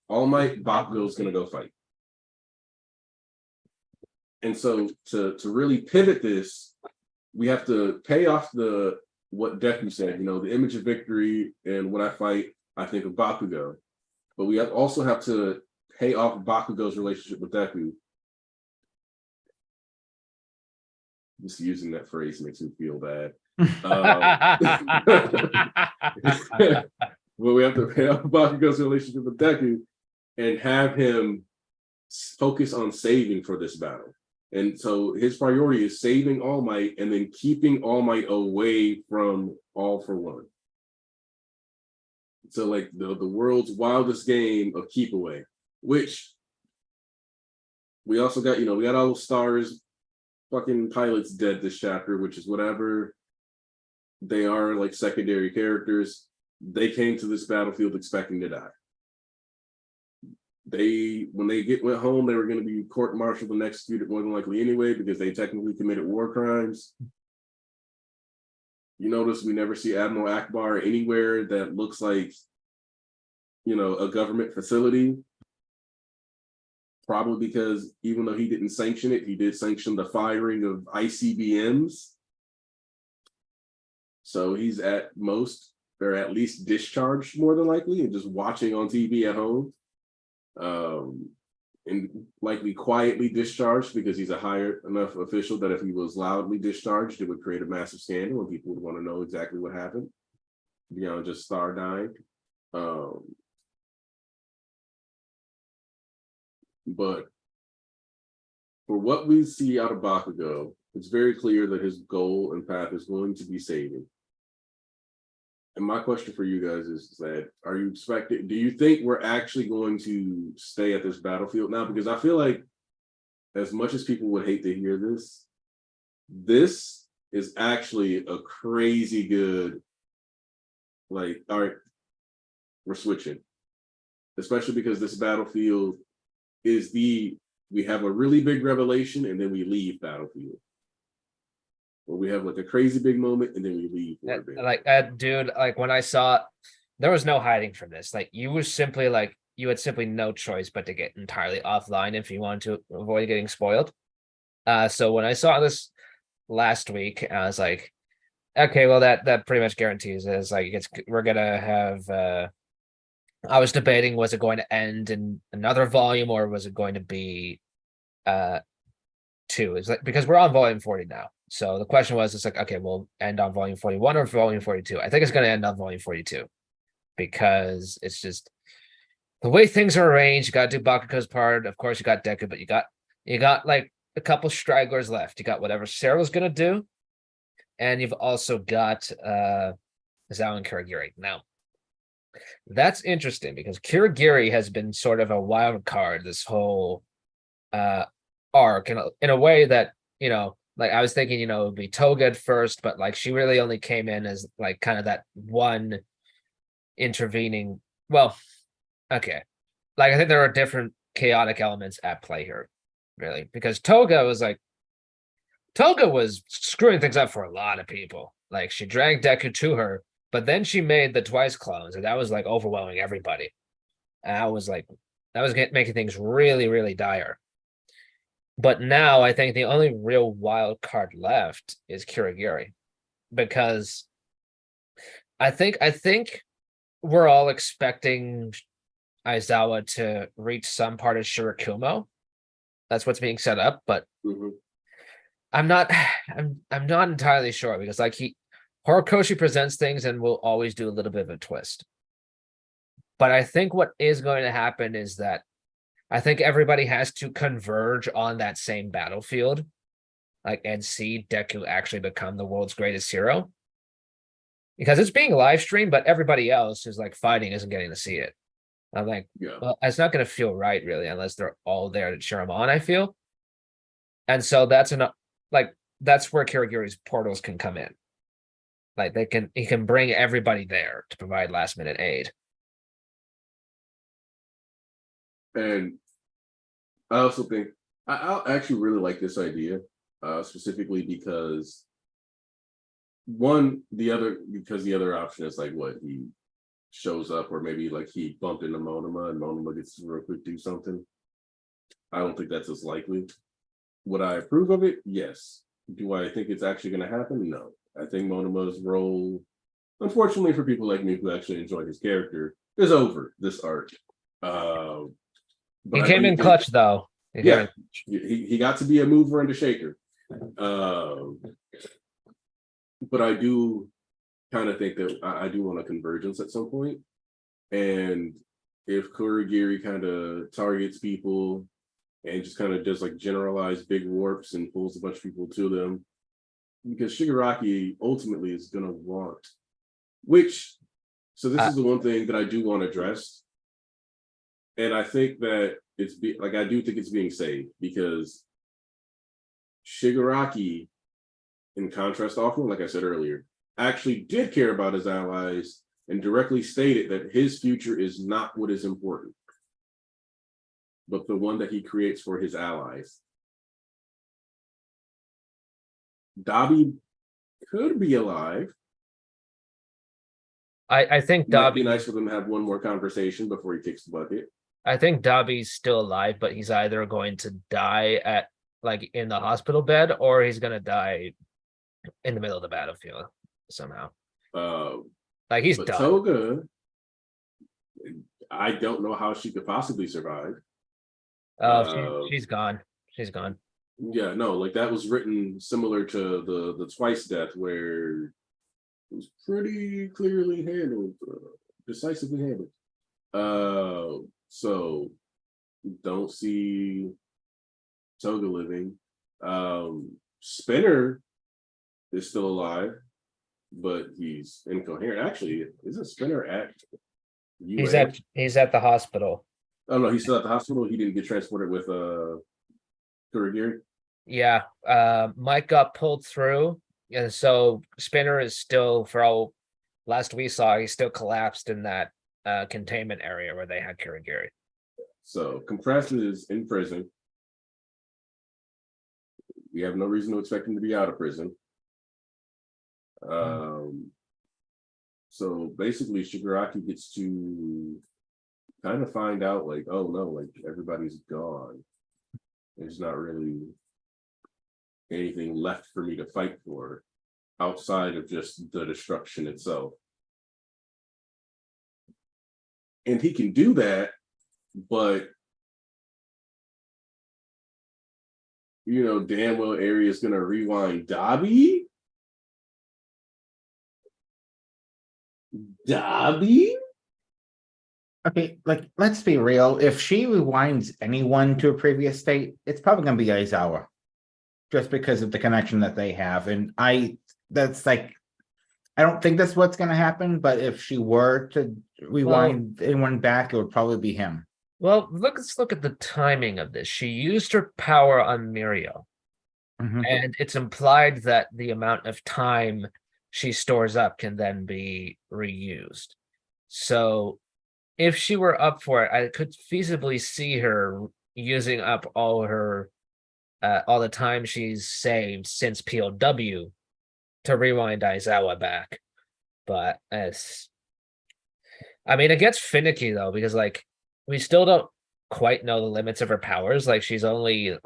All Might, Bakugo's going to go fight. And so to really pivot this, we have to pay off what Deku said, the image of victory, and when I fight, I think of Bakugo. but we also have to pay off Bakugo's relationship with Deku. Just using that phrase makes me feel bad. But we have to pay off Bakugo's relationship with Deku and have him focus on saving for this battle. And so his priority is saving All Might and then keeping All Might away from All for One. So like the world's wildest game of keep away, which we also got, we got all those stars, fucking pilots dead this chapter, which is whatever. They are like secondary characters. They came to this battlefield expecting to die. When they went home, they were going to be court-martialed and executed more than likely anyway, because they technically committed war crimes. You notice we never see Admiral Akbar anywhere that looks like, a government facility. Probably because even though he didn't sanction it, he did sanction the firing of ICBMs. So he's at most, or at least discharged more than likely, and just watching on TV at home. And likely quietly discharged because he's a higher enough official that if he was loudly discharged, it would create a massive scandal and people would want to know exactly what happened beyond just Star dying. But for what we see out of Bakugo, it's very clear that his goal and path is going to be saving. And my question for you guys is that, do you think we're actually going to stay at this battlefield now? Because I feel like as much as people would hate to hear this, this is actually a crazy good, like, all right, we're switching. Especially because this battlefield is we have a really big revelation and then we leave battlefield. Or we have like a crazy big moment and then we leave. Dude, like when I saw it, there was no hiding from this. Like you had simply no choice but to get entirely offline if you wanted to avoid getting spoiled. So when I saw this last week, I was like, okay, well that pretty much guarantees it. It's like we're gonna have I was debating, was it going to end in another volume or was it going to be 2? It's like, because we're on volume 40 now. So the question was, it's like, okay, we'll end on volume 41 or volume 42. I think it's going to end on volume 42 because it's just the way things are arranged. You got to do Bakugo's part. Of course, you got Deku, but you got like a couple stragglers left. You got whatever Sarah's going to do. And you've also got Zao and Kurogiri. Now, that's interesting because Kurogiri has been sort of a wild card this whole arc in a way that, like I was thinking, it would be Toga at first, but like she really only came in as like kind of that one intervening. Well, okay. Like I think there are different chaotic elements at play here, really, because Toga was screwing things up for a lot of people. Like she dragged Deku to her, but then she made the twice clones, and that was like overwhelming everybody. And that was making things really, really dire. But now I think the only real wild card left is Kurogiri, because I think we're all expecting Aizawa to reach some part of Shirakumo. That's what's being set up, but I'm not entirely sure because like Horikoshi presents things and will always do a little bit of a twist. But I think what is going to happen is that I think everybody has to converge on that same battlefield, like, and see Deku actually become the world's greatest hero. Because it's being live streamed, but everybody else who's like fighting isn't getting to see it. I'm like, well, it's not going to feel right really unless they're all there to cheer him on, I feel. And so that's where Kurogiri's portals can come in. Like he can bring everybody there to provide last minute aid. And I also think I actually really like this idea, specifically because the other option is like what he shows up, or maybe like he bumped into Monoma and Monoma gets to real quick do something. I don't think that's as likely. Would I approve of it? Yes. Do I think it's actually going to happen? No. I think Monoma's role, unfortunately for people like me who actually enjoy his character, is over this arc. But He I came do in think- clutch though. He came Yeah, in- he got to be a mover and a shaker. But I do kind of think that I do want a convergence at some point. And if Kurogiri kind of targets people and just kind of does like generalized big warps and pulls a bunch of people to them, because Shigaraki ultimately is going to want, so this is the one thing that I do want addressed. And I think that I do think it's being saved because Shigaraki, in contrast to Offroad, like I said earlier, actually did care about his allies and directly stated that his future is not what is important, but the one that he creates for his allies. Dabi could be alive. I think Might be Dabi. nice for them to have one more conversation before he kicks the bucket. I think Dabi's still alive, but he's either going to die at like in the hospital bed or he's gonna die in the middle of the battlefield somehow. Like he's But done. Toga, I don't know how she could possibly survive. She's gone. She's gone. Yeah, no, like that was written similar to the twice death, where it was pretty clearly handled, decisively handled. So don't see Toga living. Spinner is still alive, but he's incoherent. Actually, isn't Spinner at UA? He's at the hospital. Oh no, he's still at the hospital. He didn't get transported with Kurogiri. Yeah. Mike got pulled through, and so Spinner is still, for all last we saw, he's still collapsed in that containment area where they had Kurogiri. So Compressor is in prison. We have no reason to expect him to be out of prison. So basically Shigaraki gets to kind of find out like, oh no, like everybody's gone. There's not really anything left for me to fight for outside of just the destruction itself. And he can do that, but you know damn well Eri is gonna rewind Dabi. Okay, like let's be real. If she rewinds anyone to a previous state, it's probably gonna be Aizawa. Just because of the connection that they have. And that's like, I don't think that's what's gonna happen, but if she were to rewind anyone back, it would probably be him. Well, let's look at the timing of this. She used her power on Mirio, and it's implied that the amount of time she stores up can then be reused. So if she were up for it, I could feasibly see her using up all the time she's saved since POW to rewind Aizawa back. But I mean, it gets finicky though, because like we still don't quite know the limits of her powers. Like she's only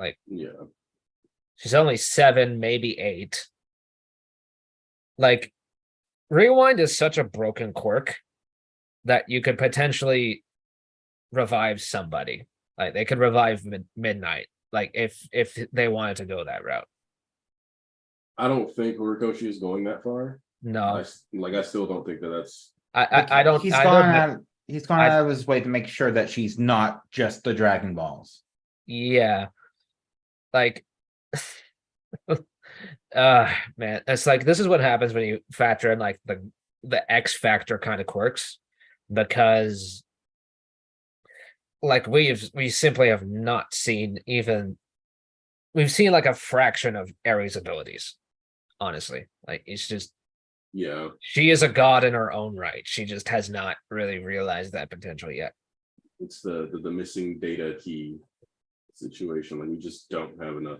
7, maybe 8. Like rewind is such a broken quirk that you could potentially revive somebody. Like they could revive Midnight, like if they wanted to go that route. I don't think Horikoshi is going that far. No, I still don't think that's. I don't. He's I gone don't. out. He's gone out of his way to make sure that she's not just the Dragon Balls. Yeah, like, man, it's like this is what happens when you factor in like the X Factor kind of quirks, because like we simply have not seen even. We've seen like a fraction of Aries' abilities, honestly. Like it's just. Yeah, She is a god in her own right. She just has not really realized that potential yet. it's the missing data key situation. Like we just don't have enough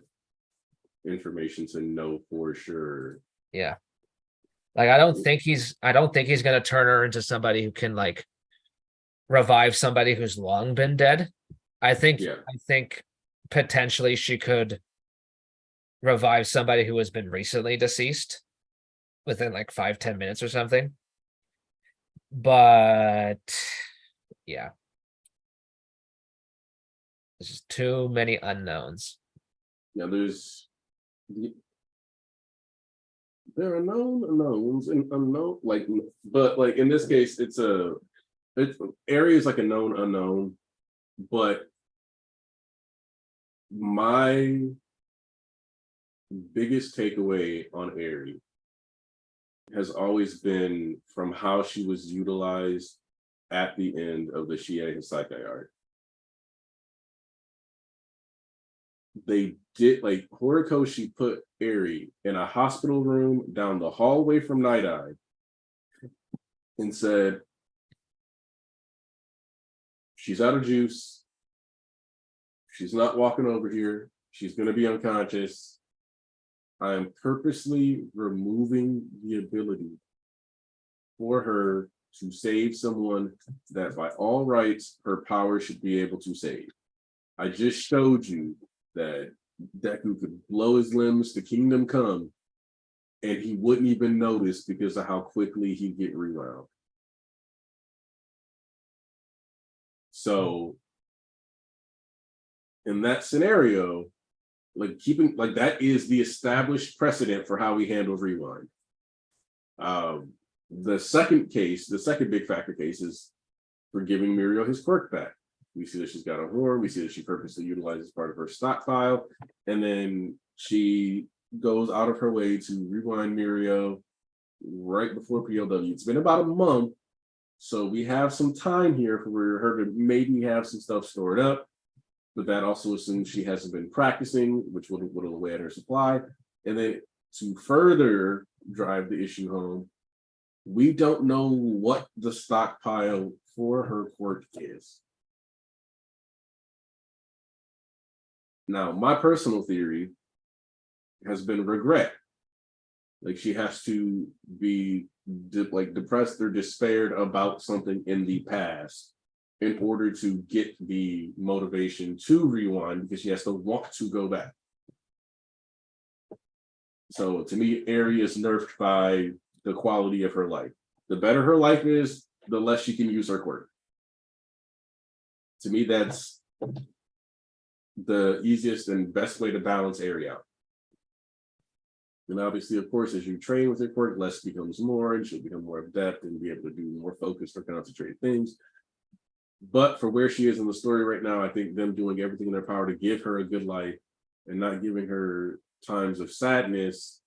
information to know for sure. Yeah. Like I don't think he's gonna turn her into somebody who can like revive somebody who's long been dead. I think potentially she could revive somebody who has been recently deceased within like 5-10 minutes or something. But yeah, There's just too many unknowns. Yeah, there are known unknowns and unknown, like, but like in this case, it's area is like a known unknown, but my biggest takeaway on Aerie has always been from how she was utilized at the end of the Shie Hisakai arc. They did, like, Horikoshi put Aerie in a hospital room down the hallway from Night Eye and said, she's out of juice. She's not walking over here. She's going to be unconscious. I am purposely removing the ability for her to save someone that by all rights, her power should be able to save. I just showed you that Deku could blow his limbs to Kingdom Come and he wouldn't even notice because of how quickly he'd get rewound. So in that scenario, like keeping, like, that is the established precedent for how we handle rewind. The second big factor case is for giving Mirio his quirk back. We see that she's got a horn. We see that she purposely utilizes part of her stockpile, and then she goes out of her way to rewind Mirio right before PLW. It's been about a month, so we have some time here for her to maybe have some stuff stored up, but that also assumes she hasn't been practicing, which would whittle away at her supply. And then to further drive the issue home, we don't know what the stockpile for her quirk is. Now, my personal theory has been regret. Like, she has to be depressed or despaired about something in the past in order to get the motivation to rewind, because she has to want to go back. So to me, Aerie is nerfed by the quality of her life. The better her life is, the less she can use her quirk. To me, that's the easiest and best way to balance Aerie out. And obviously, of course, as you train with your quirk, less becomes more, and she'll become more adept and be able to do more focused or concentrated things. But for where she is in the story right now, I think them doing everything in their power to give her a good life and not giving her times of sadness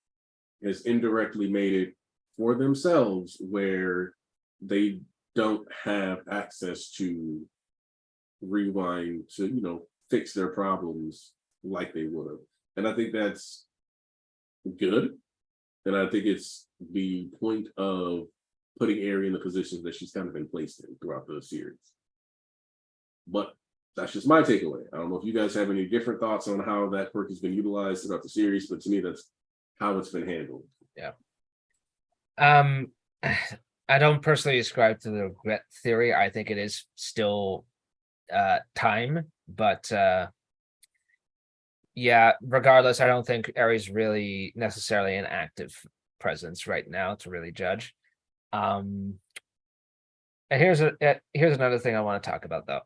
has indirectly made it for themselves where they don't have access to rewind to, fix their problems like they would have. And I think that's good. And I think it's the point of putting Aerie in the positions that she's kind of been placed in throughout the series. But that's just my takeaway. I don't know if you guys have any different thoughts on how that quirk has been utilized throughout the series, but to me, that's how it's been handled. Yeah. I don't personally ascribe to the regret theory. I think it is still time, but yeah, regardless, I don't think Aerie's really necessarily an active presence right now to really judge. And here's another thing I want to talk about, though.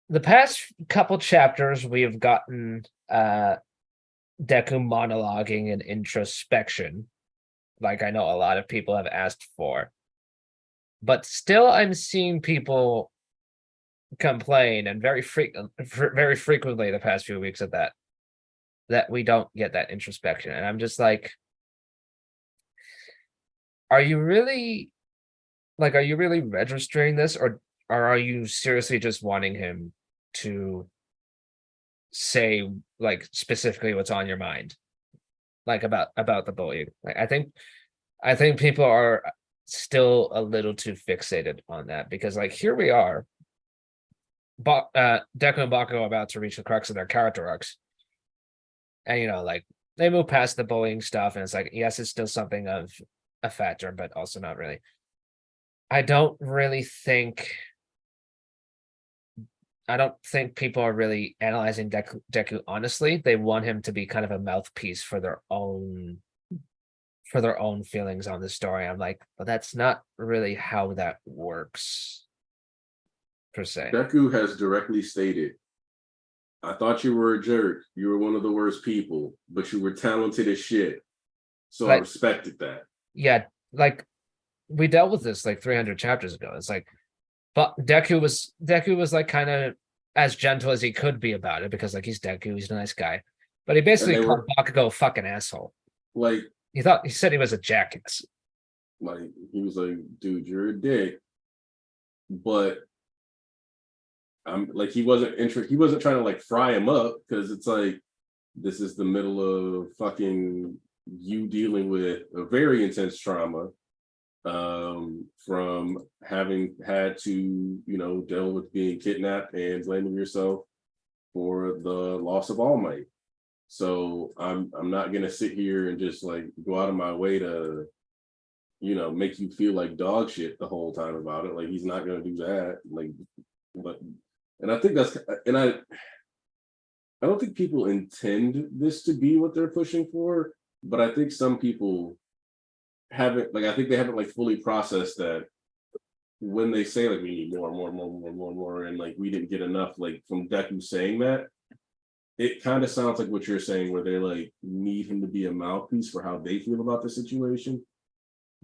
The past couple chapters, we have gotten Deku monologuing and introspection, like I know a lot of people have asked for. But still, I'm seeing people complain, and very frequently the past few weeks of that we don't get that introspection. And I'm just like, are you really registering this, or are you seriously just wanting him to say, like, specifically what's on your mind, like about the bullying? Like, I think people are still a little too fixated on that, because, like, here we are, Deku and Bakugo about to reach the crux of their character arcs, and like, they move past the bullying stuff, and it's like, yes, it's still something of a factor, but also not really. I don't think people are really analyzing Deku honestly. They want him to be kind of a mouthpiece for their own feelings on the story. I'm like, but that's not really how that works. per se. Deku has directly stated, I thought you were a jerk. You were one of the worst people, but you were talented as shit. So I Like- respected that. Yeah, like we dealt with this like 300 chapters ago. It's like, but Deku was like kind of as gentle as he could be about it because like he's Deku, he's a nice guy, but he basically they called were- Bakugo a fucking asshole. Like, He said he was a jackass. he was like, dude, you're a dick. But I'm like, he wasn't trying to like fry him up because it's like, this is the middle of fucking you dealing with a very intense trauma from having had to, you know, deal with being kidnapped and blaming yourself for the loss of All Might. So I'm not gonna sit here and just like go out of my way to, you know, make you feel like dog shit the whole time about it. Like he's not gonna do that. Like, but and I think that's and I don't think people intend this to be what they're pushing for, but I think some people haven't, like, I think they haven't like fully processed that when they say like we need more, and like we didn't get enough, like from Deku saying that, it kind of sounds like what you're saying, where they like need him to be a mouthpiece for how they feel about the situation.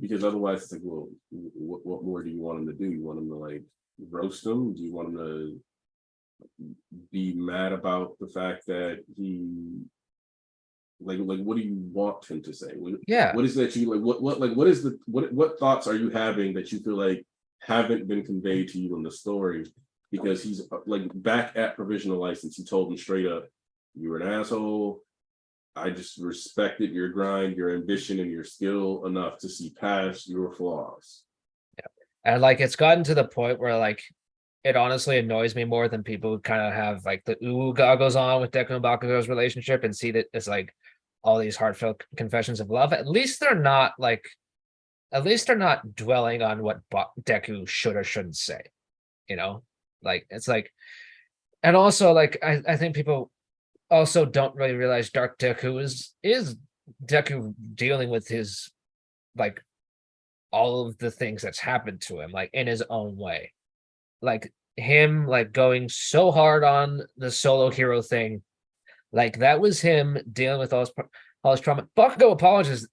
Because otherwise it's like, well, what more do you want him to do? You want him to like roast him? Do you want him to be mad about the fact that he like what do you want him to say? Yeah. What is that you like what thoughts are you having that you feel like haven't been conveyed to you in the story? Because he's like back at provisional license, he told him straight up, you were an asshole. I just respected your grind, your ambition, and your skill enough to see past your flaws. And like it's gotten to the point where like it honestly annoys me more than people who kind of have like the ooh goggles on with Deku and Bakugo's relationship and see that it's like all these heartfelt confessions of love. At least they're not dwelling on what Deku should or shouldn't say, you know? Like it's like, and also like I think people also don't really realize Dark Deku is Deku dealing with his like all of the things that's happened to him like in his own way. Like him like going so hard on the solo hero thing, like that was him dealing with all his trauma. Bakugo apologizes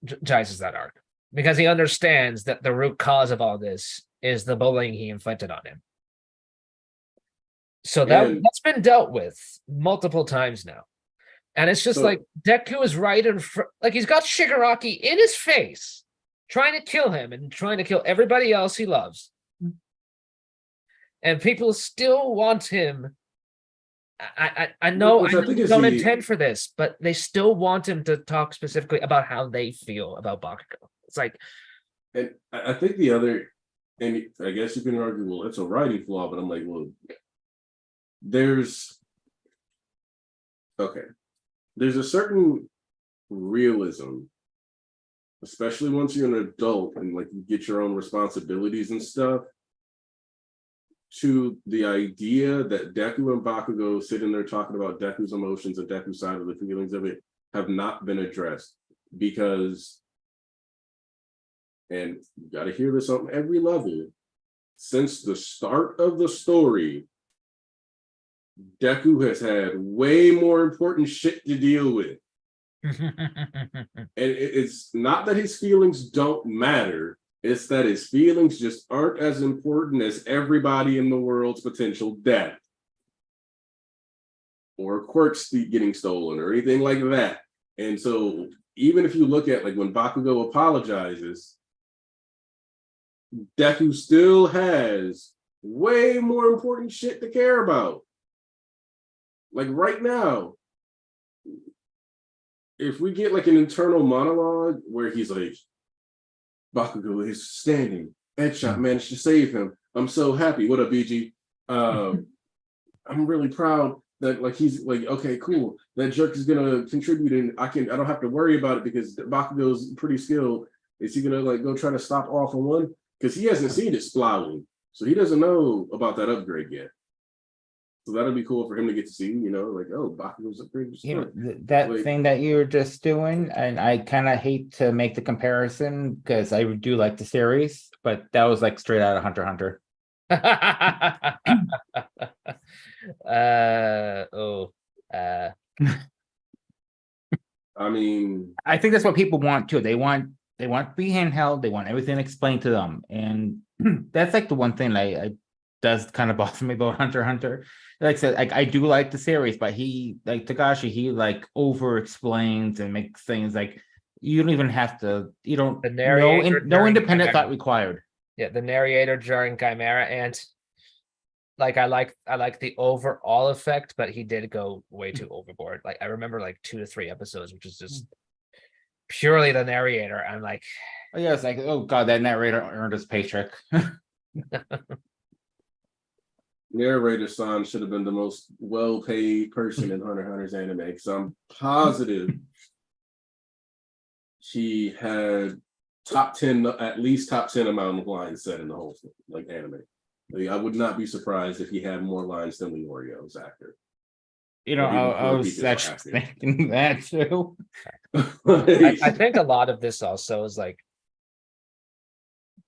that arc because he understands that the root cause of all this is the bullying he inflicted on him. So that's been dealt with multiple times now. And it's just like Deku is right in front, like he's got Shigaraki in his face, trying to kill him and trying to kill everybody else he loves. And people still want him. I know I don't intend for this, but they still want him to talk specifically about how they feel about Bakugo. It's like, and I think the other, and I guess you can argue, well, it's a writing flaw, but I'm like, well, there's a certain realism, especially once you're an adult and like you get your own responsibilities and stuff, to the idea that Deku and Bakugo sitting there talking about Deku's emotions and Deku's side of the feelings of it have not been addressed. Because, and you got to hear this on every level, since the start of the story, Deku has had way more important shit to deal with. And it's not that his feelings don't matter. It's that his feelings just aren't as important as everybody in the world's potential death. Or quirks getting stolen or anything like that. And so even if you look at like when Bakugo apologizes, Deku still has way more important shit to care about. Like right now, if we get like an internal monologue where he's like, Bakugo is standing, Headshot managed to save him. I'm so happy. What up, BG? I'm really proud that like he's like, okay, cool. That jerk is gonna contribute and I don't have to worry about it because Bakugo's pretty skilled. Is he gonna like go try to stop All for One? Because he hasn't seen it splowing. So he doesn't know about that upgrade yet. So that'll be cool for him to get to see, you know, like, oh, Bakugo's upgrade. You know, that like, thing that you were just doing, and I kind of hate to make the comparison because I do like the series, but that was like straight out of Hunter x Hunter. Oh, I mean, I think that's what people want too. They want to be handheld. They want everything explained to them, and that's like the one thing I does kind of bother me about Hunter x Hunter. Like I said, like I do like the series, but he like Takashi, he like over explains and makes things like you don't even have to. You don't The no narrator no during independent Chimera. thought required. Yeah, the narrator during Chimera, and like I like the overall effect, but he did go way too overboard. Like I remember like 2 to 3 episodes, which is just purely the narrator. I'm like, Oh yeah, it's like oh god, that narrator earned his paycheck. narrator San should have been the most well-paid person in Hunter x Hunter's anime, because I'm positive he had top 10, at least top 10 amount of lines said in the whole thing, like anime. Like, I would not be surprised if he had more lines than Leorio's actor. You know, Or even I was Kurapika's actually actor. thinking that too. I think a lot of this also is like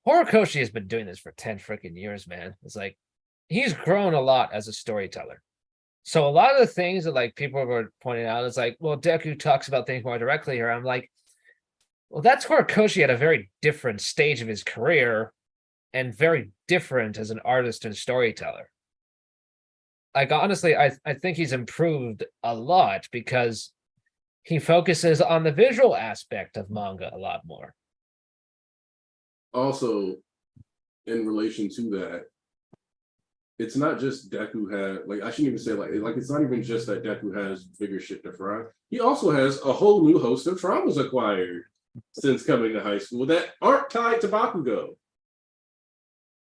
Horikoshi has been doing this for 10 freaking years, man. It's like he's grown a lot as a storyteller. So a lot of the things that like people were pointing out is like, well, Deku talks about things more directly here. I'm like, well, that's Horikoshi at a very different stage of his career and very different as an artist and storyteller. Like honestly, I think he's improved a lot because he focuses on the visual aspect of manga a lot more. Also, in relation to that, it's not just Deku had, like, I shouldn't even say like it's not even just that Deku has bigger shit to fry. He also has a whole new host of traumas acquired since coming to high school that aren't tied to Bakugo.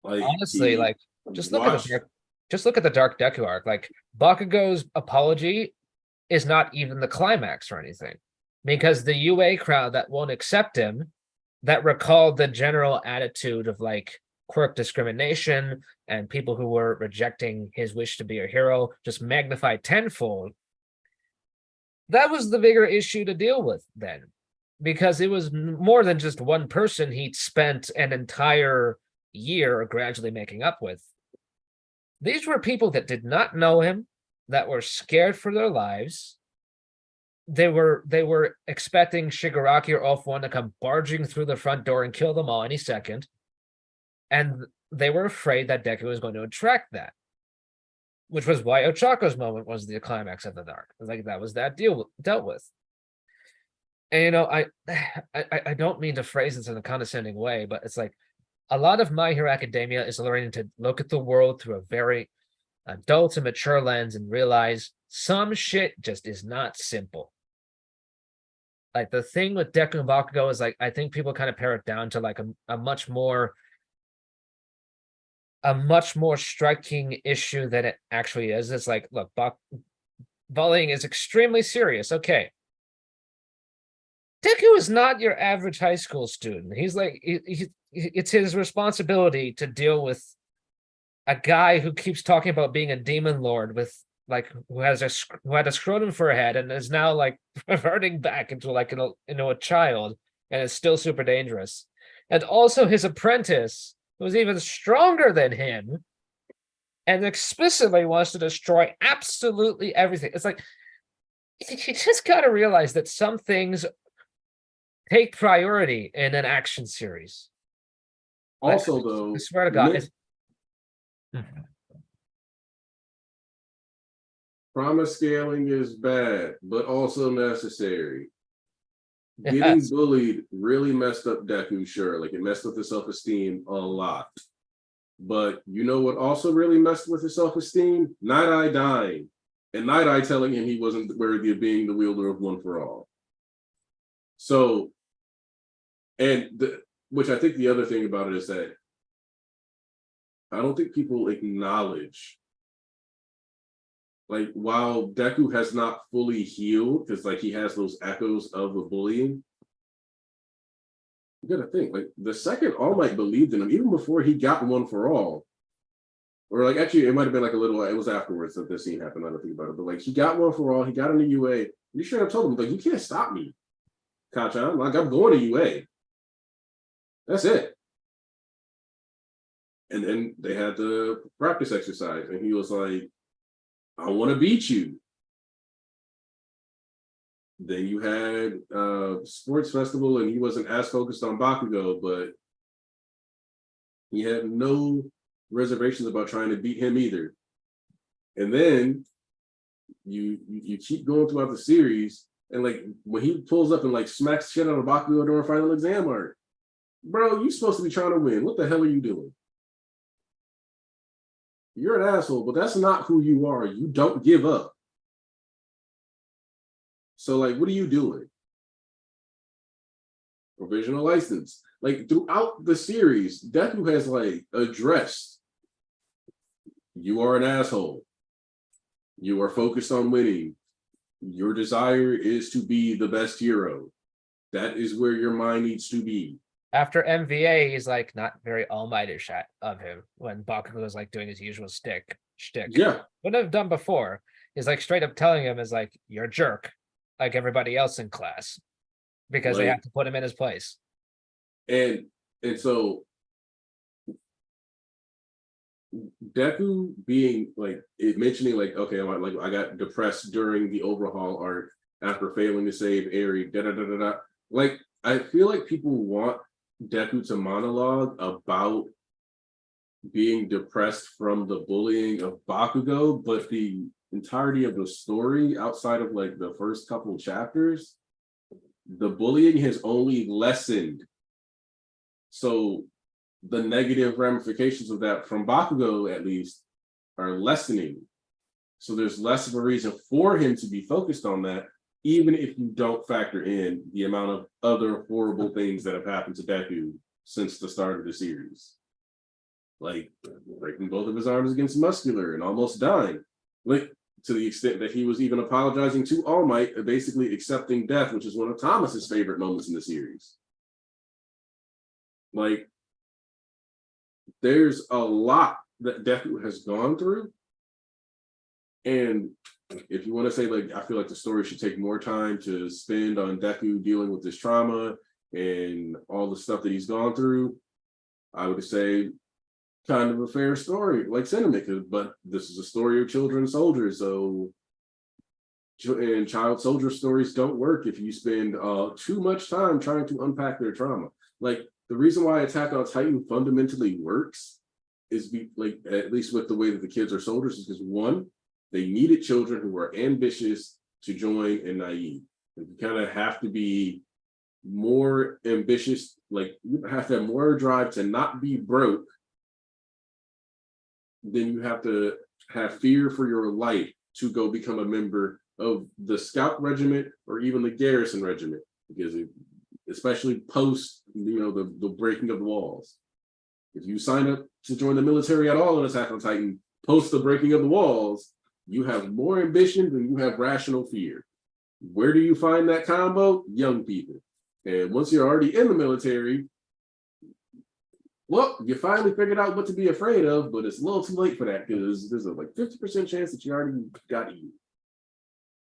Like Honestly, like just look at watched, the Dark Deku arc. Like Bakugo's apology is not even the climax or anything, because the UA crowd that won't accept him, that recalled the general attitude of like quirk discrimination and people who were rejecting his wish to be a hero, just magnified tenfold. That was the bigger issue to deal with then, because it was more than just one person he'd spent an entire year gradually making up with. These were people that did not know him, that were scared for their lives. They were expecting Shigaraki or Off One to come barging through the front door and kill them all any second. And they were afraid that Deku was going to attract that. Which was why Ochako's moment was the climax of the arc. Like that was that dealt with. And you know, I don't mean to phrase this in a condescending way, but it's like a lot of My Hero Academia is learning to look at the world through a very adult and mature lens and realize some shit just is not simple. Like the thing with Deku and Bakugo is like, I think people kind of pare it down to like a much more striking issue than it actually is. It's like, look, bullying is extremely serious. Okay. Deku is not your average high school student. He's like, it's his responsibility to deal with a guy who keeps talking about being a demon lord with like who had a scrotum for a head and is now like reverting back into like a child and is still super dangerous. And also his apprentice, who's even stronger than him, and explicitly wants to destroy absolutely everything. It's like you just gotta realize that some things take priority in an action series. also Like, though, I swear to God, trauma scaling is bad, but also necessary. Yes. Getting bullied really messed up Deku, sure. Like it messed up his self-esteem a lot. But you know what also really messed with his self-esteem? Night Eye dying. And Night Eye telling him he wasn't worthy of being the wielder of One for All. So, which I think the other thing about it is that I don't think people acknowledge, like, while Deku has not fully healed, because like he has those echoes of the bullying, you gotta think, like the second All Might believed in him, even before he got One for All. Or like actually it might have been like it was afterwards that this scene happened, I don't think about it. But like he got One for All, he got into UA. You should have told him, like, you can't stop me, Kachan. Like I'm going to UA. That's it. And then they had the practice exercise, and he was like, I want to beat you. Then you had sports festival, and he wasn't as focused on Bakugo, but he had no reservations about trying to beat him either. And then you keep going throughout the series, and like when he pulls up and like smacks shit out of Bakugo during final exam art, bro, you supposed to be trying to win. What the hell are you doing? You're an asshole, but that's not who you are. You don't give up. So like, what are you doing? Provisional license. Like throughout the series, Deku has like addressed, you are an asshole. You are focused on winning. Your desire is to be the best hero. That is where your mind needs to be. After MVA, he's like not very all-mightish of him when Bakugo was like doing his usual shtick. Yeah. Wouldn't have done before. He's like straight up telling him is like, you're a jerk, like everybody else in class. Because they have to put him in his place. And so Deku being like mentioning like, okay, like I got depressed during the overhaul arc after failing to save Eri, da da da da da. Like I feel like people want Deku to monologue about being depressed from the bullying of Bakugo, but the entirety of the story outside of like the first couple chapters, the bullying has only lessened. So the negative ramifications of that from Bakugo, at least, are lessening. So there's less of a reason for him to be focused on that, even if you don't factor in the amount of other horrible things that have happened to Deku since the start of the series. Like breaking both of his arms against Muscular and almost dying. Like to the extent that he was even apologizing to All Might, basically accepting death, which is one of Thomas's favorite moments in the series. Like, there's a lot that Deku has gone through. And if you want to say, like, I feel like the story should take more time to spend on Deku dealing with this trauma and all the stuff that he's gone through, I would say kind of a fair story, like sentiment, but this is a story of children soldiers, so and child soldier stories don't work if you spend too much time trying to unpack their trauma. Like the reason why Attack on Titan fundamentally works is like at least with the way that the kids are soldiers is because one, they needed children who were ambitious to join and naive. And you kind of have to be more ambitious, like you have to have more drive to not be broke. Then you have to have fear for your life to go become a member of the Scout Regiment or even the Garrison Regiment, because especially post, the breaking of the walls. If you sign up to join the military at all in Attack on Titan, post the breaking of the walls, you have more ambition than you have rational fear. Where do you find that combo? Young people. And once you're already in the military, well, you finally figured out what to be afraid of, but it's a little too late for that because there's a like 50% chance that you already got eaten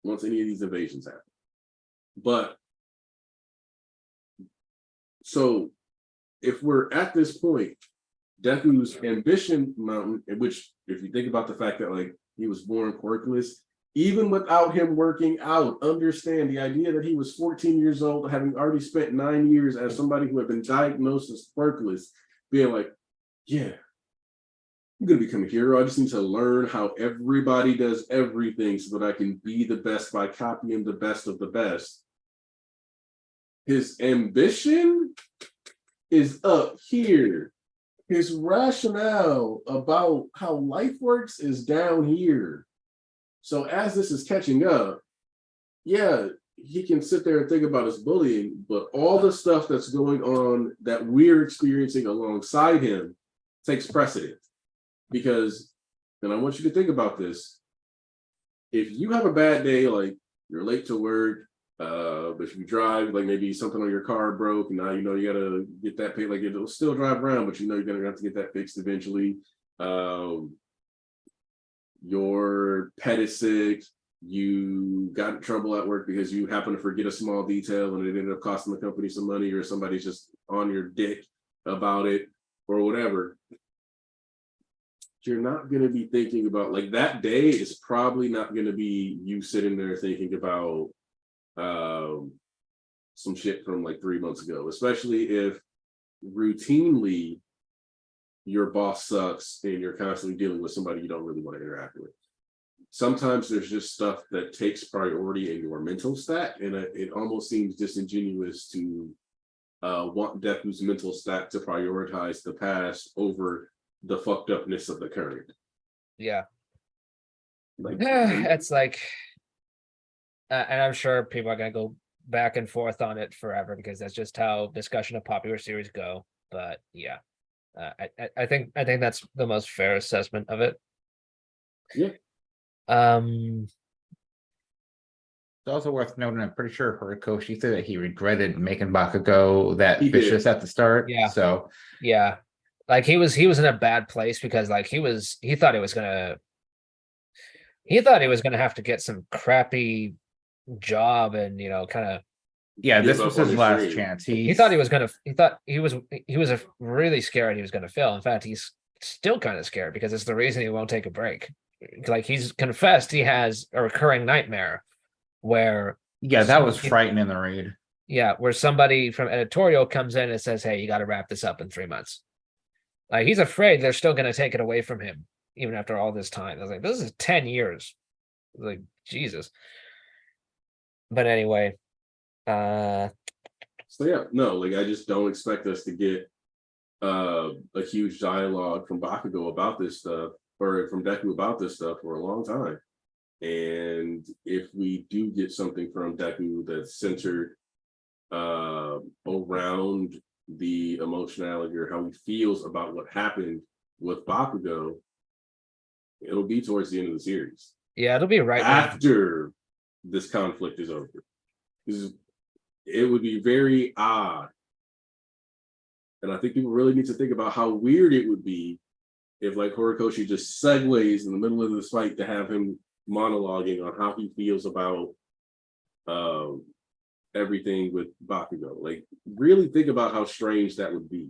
once any of these invasions happen. But so if we're at this point, Deku's ambition mountain, in which if you think about the fact that like he was born quirkless, even without him working out, understand the idea that he was 14 years old, having already spent 9 years as somebody who had been diagnosed as quirkless, being like, yeah, I'm gonna become a hero. I just need to learn how everybody does everything so that I can be the best by copying the best of the best. His ambition is up here. His rationale about how life works is down here. So as this is catching up, yeah, he can sit there and think about his bullying, but all the stuff that's going on that we're experiencing alongside him takes precedent. Because, and I want you to think about this, if you have a bad day, like you're late to work, but if you drive, like maybe something on your car broke, and now you gotta get that paid, like it'll still drive around, but you're gonna have to get that fixed eventually. Your pet is sick, you got in trouble at work because you happen to forget a small detail and it ended up costing the company some money, or somebody's just on your dick about it or whatever. you're not going to be thinking about like that day is probably not going to be you sitting there thinking about some shit from like 3 months ago, especially if routinely your boss sucks and you're constantly dealing with somebody you don't really want to interact with. Sometimes there's just stuff that takes priority in your mental stat, and it almost seems disingenuous to want Deku's mental stat to prioritize the past over the fucked upness of the current. Yeah. Like, It's like, and I'm sure people are gonna go back and forth on it forever because that's just how discussion of popular series go. But yeah, I think that's the most fair assessment of it. Yeah. It's also worth noting, I'm pretty sure Horikoshi said that he regretted making Bakugo that He did. vicious at the start. Yeah. So Yeah, like he was in a bad place because like he thought he was gonna have to get some crappy job and kind of yeah, Give this up was on his his last dream. chance. he thought he was really scared he was gonna fail. In fact, he's still kind of scared because it's the reason he won't take a break. Like he's confessed he has a recurring nightmare where Yeah, that was somebody- frightening to read. Yeah, where somebody from editorial comes in and says, "Hey, you got to wrap this up in 3 months." Like he's afraid they're still going to take it away from him even after all this time. I was like, this is 10 years. Like Jesus. But anyway, So yeah, no, like I just don't expect us to get a huge dialogue from Bakugo about this stuff, or from Deku about this stuff for a long time. And if we do get something from Deku that's centered around the emotionality or how he feels about what happened with Bakugo, it'll be towards the end of the series. yeah, it'll be right After this conflict is over. It would be very odd. And I think people really need to think about how weird it would be if like Horikoshi just segues in the middle of this fight to have him monologuing on how he feels about everything with Bakugo. Like, really think about how strange that would be.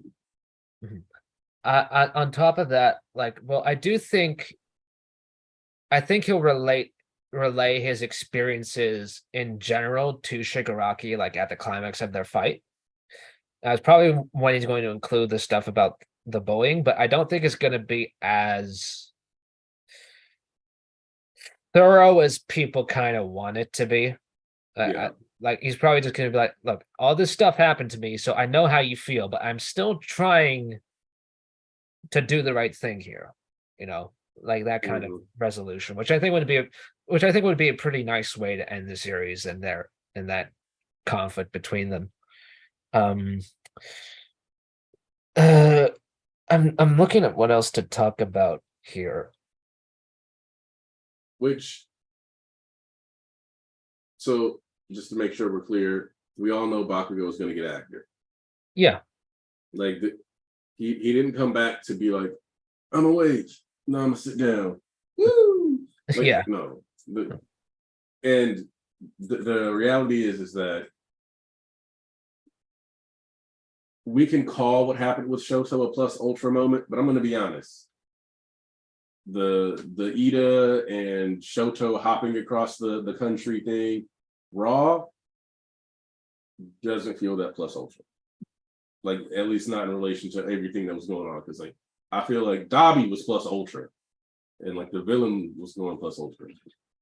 on top of that, like, well, I think he'll relay his experiences in general to Shigaraki, like at the climax of their fight. That's probably when he's going to include the stuff about the bullying, but I don't think it's going to be as thorough as people kind of want it to be. Yeah. Like he's probably just going to be like, look, all this stuff happened to me, so I know how you feel, but I'm still trying to do the right thing here, like that kind of resolution, which I think would be a pretty nice way to end the series and that conflict between them. I'm looking at what else to talk about here. So just to make sure we're clear, we all know Bakugo is going to get active. Yeah. Like he didn't come back to be like, I'm awake. No, I'm gonna sit down. Woo! Like, Yeah. No. And the reality is that we can call what happened with Shoto a plus ultra moment, but I'm going to be honest. The Ida and Shoto hopping across the country thing, Raw doesn't feel that plus ultra. Like, at least not in relation to everything that was going on. Because like I feel like Dabi was plus ultra, and like the villain was going plus ultra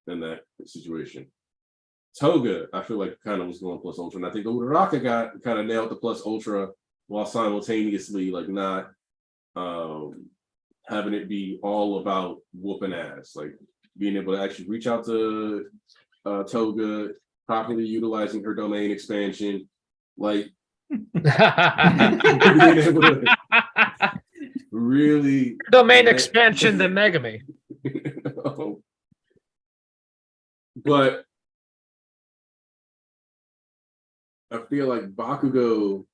in that situation. Toga, I feel like kind of was going plus ultra, and I think Uraraka got kind of nailed the plus ultra while simultaneously like not having it be all about whooping ass, like being able to actually reach out to Toga, properly utilizing her domain expansion, like being able to really Domain expansion, the Megami. But I feel like Bakugo,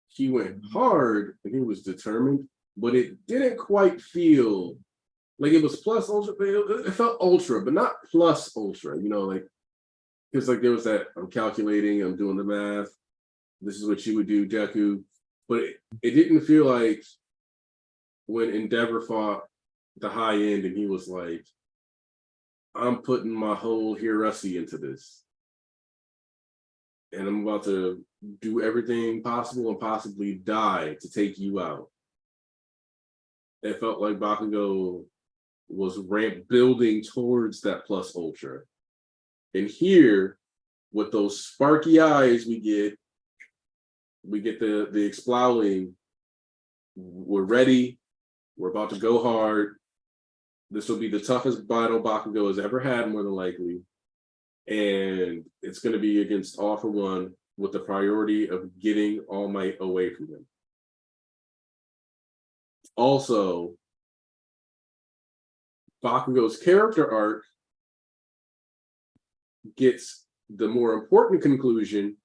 he went hard and he was determined, but it didn't quite feel like it was plus ultra. It felt ultra, but not plus ultra, like, because like there was that, I'm calculating, I'm doing the math, this is what you would do, Deku. But it didn't feel like when Endeavor fought the high end, and he was like, I'm putting my whole Hirasi into this. And I'm about to do everything possible and possibly die to take you out. It felt like Bakugo was building towards that plus ultra. And here, with those sparky eyes we get the exploding. We're ready. We're about to go hard. This will be the toughest battle Bakugo has ever had, more than likely. And it's going to be against All For One with the priority of getting All Might away from him. Also, Bakugo's character arc gets the more important conclusion,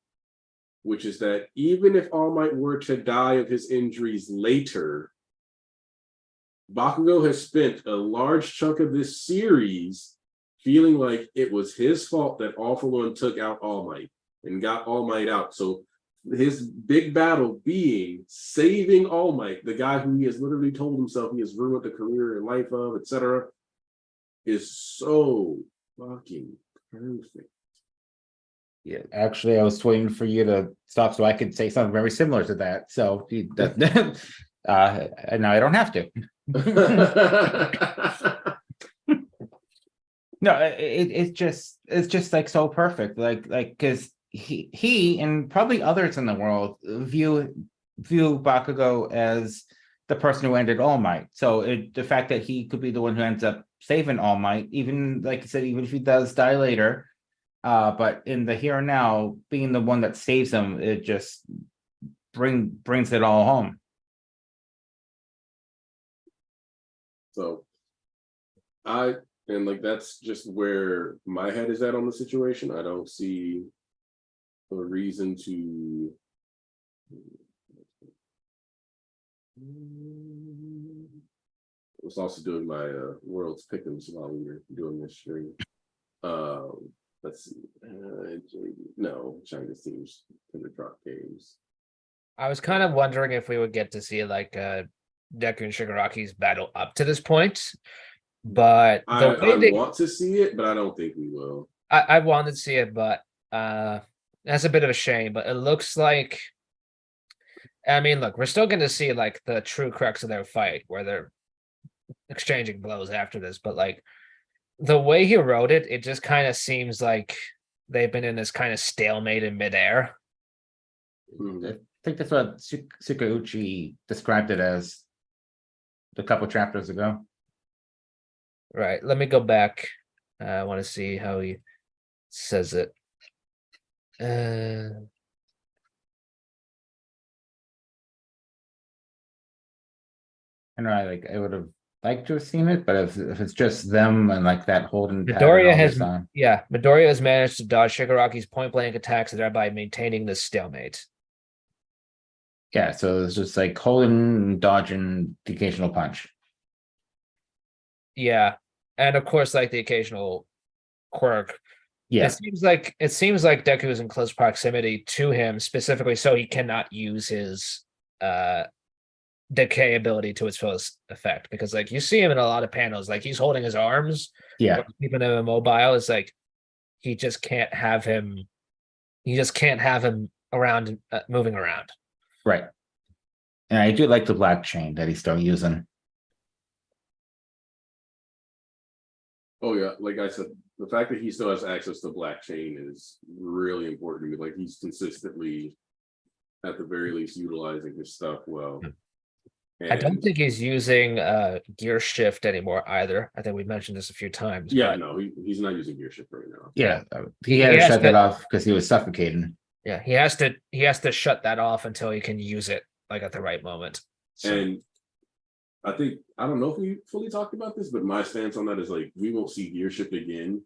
which is that even if All Might were to die of his injuries later, Bakugo has spent a large chunk of this series feeling like it was his fault that All For One took out All Might and got All Might out. So his big battle being saving All Might, the guy who he has literally told himself he has ruined the career and life of, etc., is so fucking perfect. Yeah, actually, I was waiting for you to stop so I could say something very similar to that. So now I don't have to. No, it's just like so perfect. Like because he and probably others in the world view Bakugo as the person who ended All Might. So the fact that he could be the one who ends up saving All Might, even like I said, even if he does die later, but in the here and now, being the one that saves him, it just brings it all home. So that's just where my head is at on the situation. I don't see a reason to I was also doing my world's pick'ems while we were doing this stream. Let's see. No, China's teams in the drop games. I was kind of wondering if we would get to see like Deku and Shigaraki's battle up to this point, but I want to see it, but I don't think we will. I wanted to see it, but that's a bit of a shame. But it looks like, I mean, look, we're still going to see like the true crux of their fight, where they're exchanging blows after this. But like the way he wrote it, it just kind of seems like they've been in this kind of stalemate in midair. I think that's what Tsukauchi described it as a couple chapters ago. Right. Let me go back. I want to see how he says it. I know I would have liked to have seen it, but if it's just them and like that holding Midoriya has managed to dodge Shigaraki's point blank attacks, thereby maintaining this stalemate. Yeah, so it's just like holding and dodging the occasional punch. Yeah, and of course, like the occasional quirk. Yeah, it seems like Deku is in close proximity to him specifically, so he cannot use his decay ability to its fullest effect. Because like you see him in a lot of panels, like he's holding his arms, yeah, keeping him immobile. It's like he just can't have him. You just can't have him around, moving around. right. And I do like the black chain that he's still using. Oh yeah, like I said, the fact that he still has access to black chain is really important to me. Like he's consistently, at the very least, utilizing his stuff well. I don't think he's using gear shift anymore either. I think we mentioned this a few times. Yeah, no, he's not using gear shift right now. Yeah, he had to shut that off because he was suffocating. Yeah, he has to shut that off until he can use it like at the right moment. So. And I don't know if we fully talked about this, but my stance on that is like we won't see gear shift again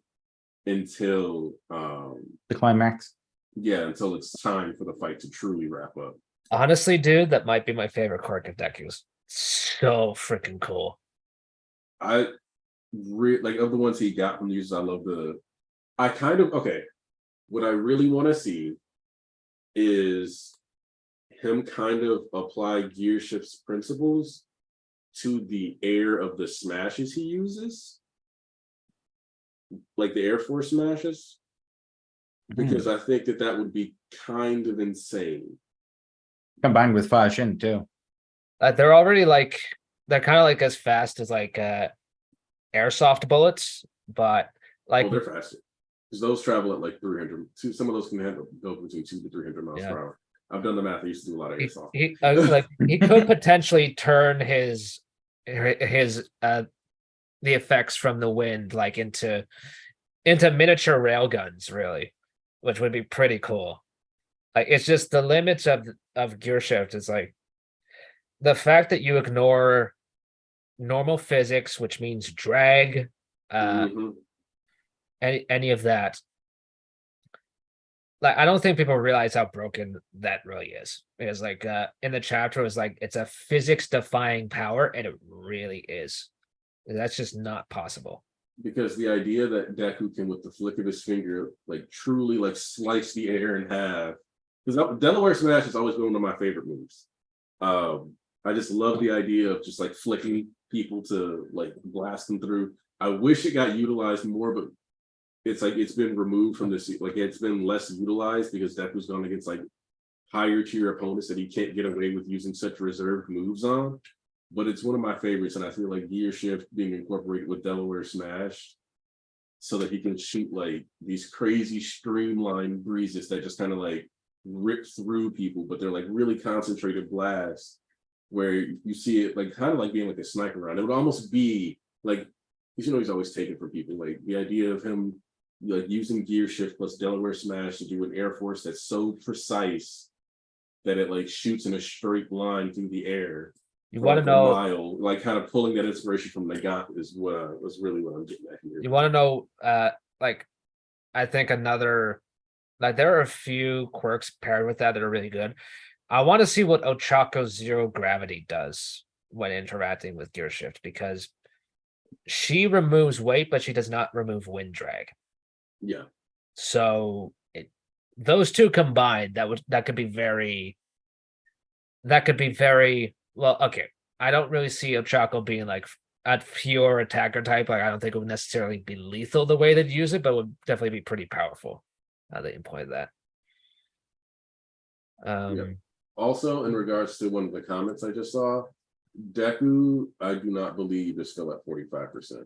until the climax. Yeah, until it's time for the fight to truly wrap up. Honestly, dude, that might be my favorite quirk of Deku's. So freaking cool. Like of the ones he got from users, I love what I really want to see is him kind of apply gear shift's principles to the air of the smashes he uses, like the Air Force smashes, because I think that would be kind of insane. Combined with Fashin too. They're already like they're kind of like as fast as like airsoft bullets, but like Well, they're faster because those travel at like 300. Some of those can go between 200 to 300 miles per hour. I've done the math. I used to do a lot of airsoft. He could potentially turn his the effects from the wind like into miniature railguns, really, which would be pretty cool. Like it's just the limits of gear shift is like the fact that you ignore normal physics, which means drag, any of that. Like I don't think people realize how broken that really is. Because like in the chapter it was like it's a physics defying power, and it really is. That's just not possible. Because the idea that Deku can, with the flick of his finger, like truly like slice the air in half. Because Delaware Smash has always been one of my favorite moves. I just love the idea of just like flicking people to like blast them through. I wish it got utilized more, but it's like it's been removed from this. Like it's been less utilized because Deku's gone against like higher tier opponents that he can't get away with using such reserved moves on. But it's one of my favorites, and I feel like Gear Shift being incorporated with Delaware Smash so that he can shoot like these crazy streamlined breezes that just kind of like rip through people, but they're like really concentrated blasts where you see it like kind of like being like a sniper round. It would almost be like, he's always taken from people, like the idea of him like using Gear Shift plus Delaware Smash to do an Air Force that's so precise that it like shoots in a straight line through the air. You want to know, mile, like kind of pulling that inspiration from Nagant is what was really what I'm getting at here. you want to know, like, I think another, like, there are a few quirks paired with that are really good. I want to see what Ochako's zero gravity does when interacting with Gear Shift, because she removes weight, but she does not remove wind drag. Yeah. So those two combined, that could be very well. Okay, I don't really see Ochako being like a pure attacker type. Like I don't think it would necessarily be lethal the way they'd use it, but it would definitely be pretty powerful. Now that you pointed that. Yeah. Also, in regards to one of the comments I just saw, Deku, I do not believe is still at 45%.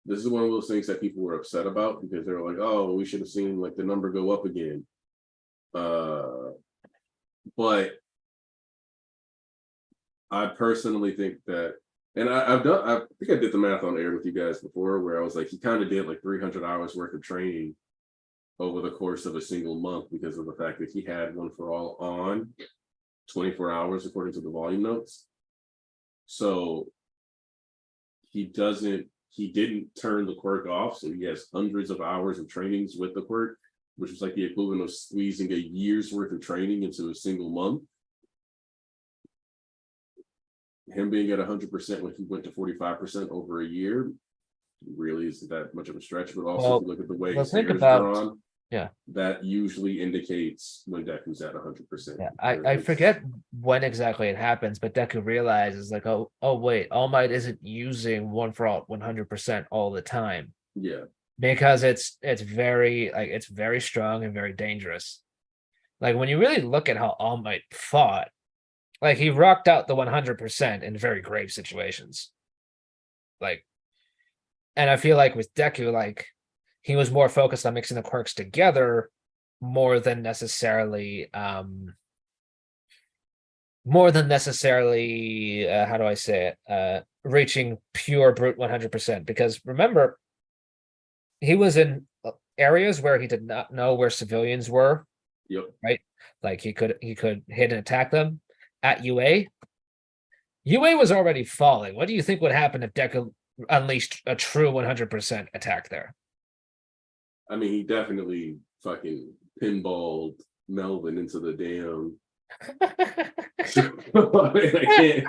This is one of those things that people were upset about because they were like, "Oh, we should have seen like the number go up again." But I personally think that, and I think I did the math on air with you guys before, where I was like, he kind of did like 300 hours worth of training over the course of a single month because of the fact that he had One for All on 24 hours according to the volume notes. So he didn't turn the quirk off, so he has hundreds of hours of trainings with the quirk, which is like the equivalent of squeezing a year's worth of training into a single month. Him being at 100% when he went to 45% over a year really isn't that much of a stretch. But also, if you look at the way his hair is drawn, that usually indicates when Deku's at 100%. Yeah, I forget when exactly it happens, but Deku realizes like, oh wait, All Might isn't using One for All 100% all the time. Yeah, because it's very strong and very dangerous. Like when you really look at how All Might fought, like he rocked out the 100% in very grave situations. Like, and I feel like with Deku, like he was more focused on mixing the quirks together more than necessarily how do I say it, reaching pure brute 100%. Because remember, he was in areas where he did not know where civilians were. Yep. Right, like he could hit and attack them at UA. UA was already falling. What do you think would happen if Deku unleashed a true 100% attack there? I mean, he definitely fucking pinballed Melvin into the damn. I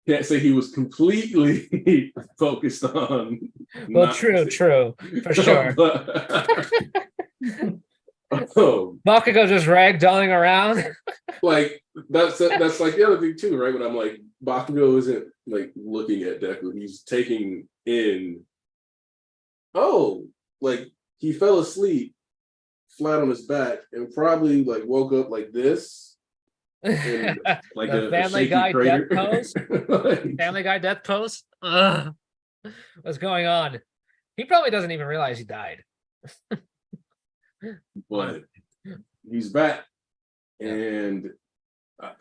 can't say he was completely focused on. Well, true, for sure. Bakugo just ragdolling around. Like that's like the other thing too, right? When I'm like, Bakugo isn't like looking at Deku. He's taking in. Oh, like he fell asleep flat on his back and probably like woke up like this in like The a Family shaky Guy crater. death pose. Like, Family Guy death pose. Ugh. What's going on? He probably doesn't even realize he died. but he's back, Yeah. and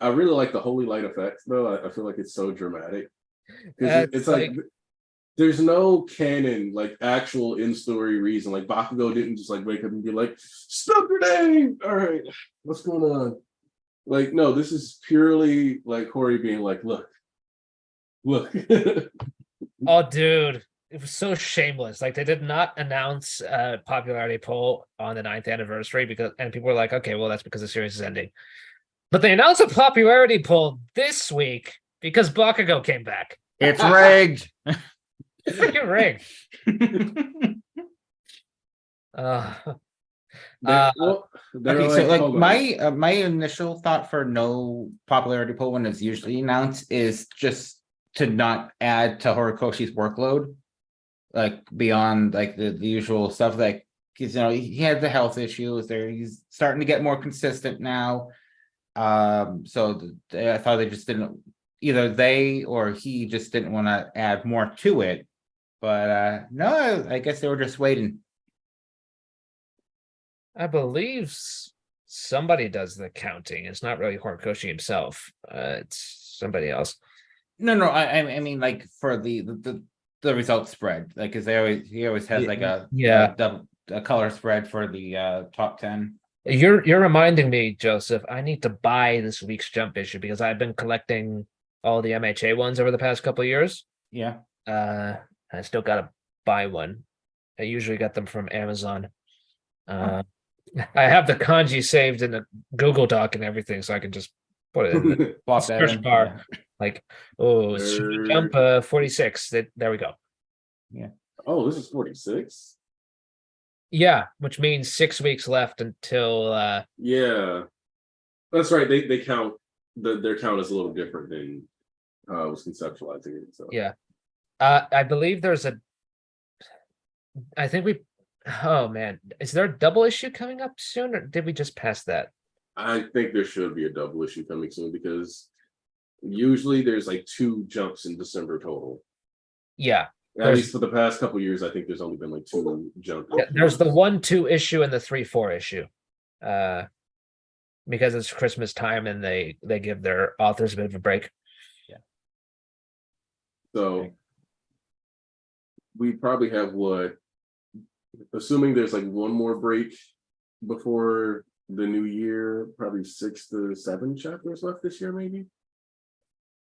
I really like the holy light effect though. I feel like it's so dramatic because it's like there's no canon, like actual in-story reason. Like Bakugo didn't just like wake up and be like, "Stop grenade!" All right, what's going on? Like, no, this is purely like Hori being like, "Look, look." Oh, dude, it was so shameless. Like they did not announce a popularity poll on the 9th anniversary and people were like, okay, well, that's because the series is ending. But they announced a popularity poll this week because Bakugo came back. It's rigged. Freaking rigged. Well, they're Okay, so like hold on. my initial thought for no popularity poll when it's usually announced is just to not add to Horikoshi's workload, like beyond like the usual stuff. Like, because he had the health issues there. He's starting to get more consistent now. So I thought they just didn't, either they or he just didn't want to add more to it. But no, I guess they were just waiting. I believe somebody does the counting. It's not really Horikoshi himself. It's somebody else. No, I mean like for the result spread, like because he always has like a color spread for the top 10. You're reminding me, Joseph. I need to buy this week's Jump issue because I've been collecting all the MHA ones over the past couple of years. Yeah. I still gotta buy one. I usually get them from Amazon. I have the kanji saved in a Google Doc and everything, so I can just put it in the Plop that search in. bar. Like, oh, Jump 46. There we go. Yeah. Oh, this is 46. Yeah, which means 6 weeks left until Yeah, that's right. They count their count is a little different than I was conceptualizing it. So yeah. I believe I think oh man, is there a double issue coming up soon, or did we just pass that? I think there should be a double issue coming soon because usually there's like 2 jumps in December total. Yeah. At least for the past couple years, I think there's only been like 2 jump. Yeah, there's the 1-2 issue and the 3-4 issue. Because it's Christmas time and they give their authors a bit of a break. Yeah. So we probably have assuming there's like one more break before the new year, probably 6 to 7 chapters left this year, maybe.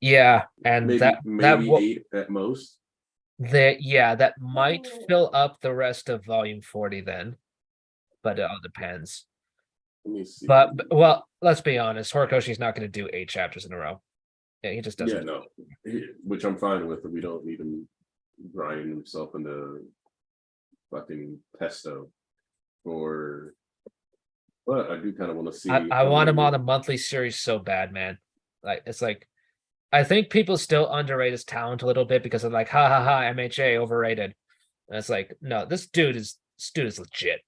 Yeah, and maybe that 8 at most. That might fill up the rest of volume 40 then, but it all depends. Let me see. But well, let's be honest, Horikoshi's not going to do 8 chapters in a row. Yeah, he just doesn't. Yeah, no, which I'm fine with. We don't need him grinding himself into fucking pesto. But I do kind of want to see. I want him on a monthly series so bad, man. Like it's like, I think people still underrate his talent a little bit because of like, ha ha ha, MHA overrated. And it's like, no, this dude is legit.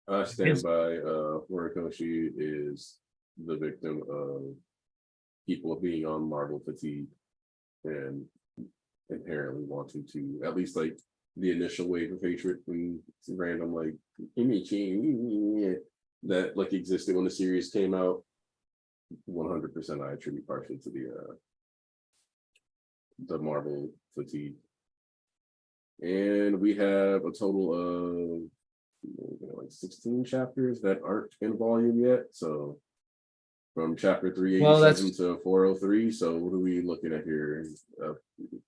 I stand by Horikoshi is the victim of people being on Marvel fatigue and inherently wanting to, at least like the initial wave of hatred from random like MHA that like existed when the series came out. 100% I attribute partially to the Marvel fatigue. And we have a total of like 16 chapters that aren't in volume yet. So from chapter 387 to 403. So what are we looking at here?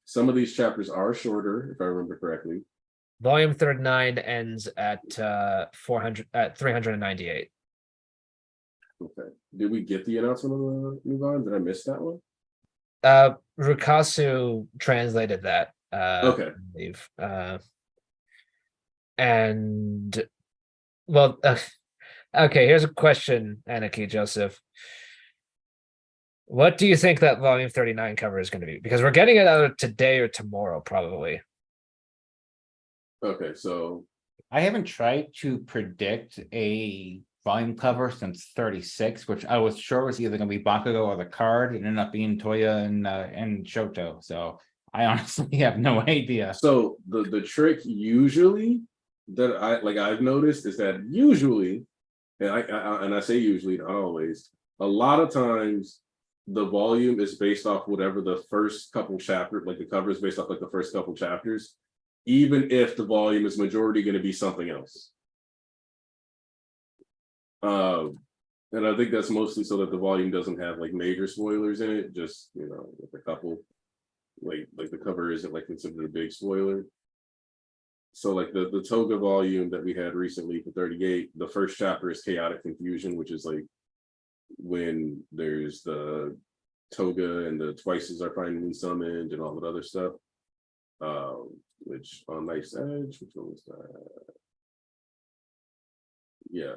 Some of these chapters are shorter, if I remember correctly. Volume 39 ends at 398. Okay. Did we get the announcement of the new volume? Did I miss that one? Rukasu translated that. Okay. I believe. And well, okay, here's a question, Anarchy Joseph. What do you think that volume 39 cover is going to be? Because we're getting it either today or tomorrow, probably. Okay, so I haven't tried to predict a volume cover since 36, which I was sure was either gonna be Bakugo or the card. It ended up being Toya and Shoto. So I honestly have no idea. so the trick usually that I've noticed is that usually, and I say usually, not always, a lot of times the volume is based off whatever the first couple chapters, like the cover is based off like the first couple chapters, even if the volume is majority going to be something else. And I think that's mostly so that the volume doesn't have like major spoilers in it, just with a couple, like the cover isn't like considered a big spoiler. So like the Toga volume that we had recently for 38, the first chapter is Chaotic Confusion, which is like when there's the Toga and the Twices are finally summoned and all that other stuff. Which on Knife's Edge, which one was that? Yeah.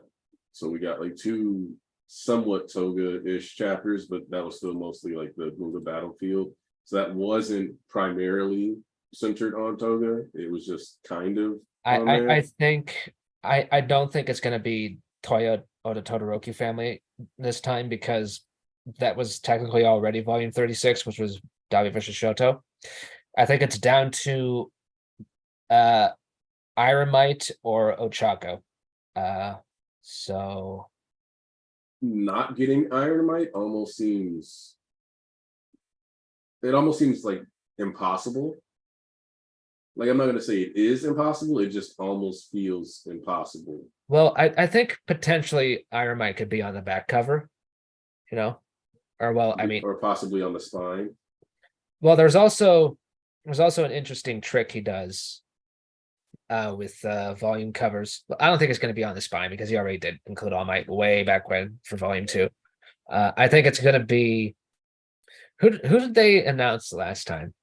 So we got like two somewhat Toga-ish chapters, but that was still mostly like the Bunga battlefield. So that wasn't primarily centered on Toga. It was just kind of on there. I think I don't think it's going to be Toya or the Todoroki family this time, because that was technically already volume 36, which was Dabi versus Shoto. I think it's down to Ironmite or Ochako. So Not getting Ironmite almost seems like impossible. Like, I'm not gonna say it is impossible, it just almost feels impossible. well, I think potentially Ironmite could be on the back cover, or well, I mean, Or possibly on the spine. well, there's also an interesting trick he does with volume covers. I don't think it's going to be on the spine because he already did include All Might way back when for volume 2. I think it's going to be who did they announce last time?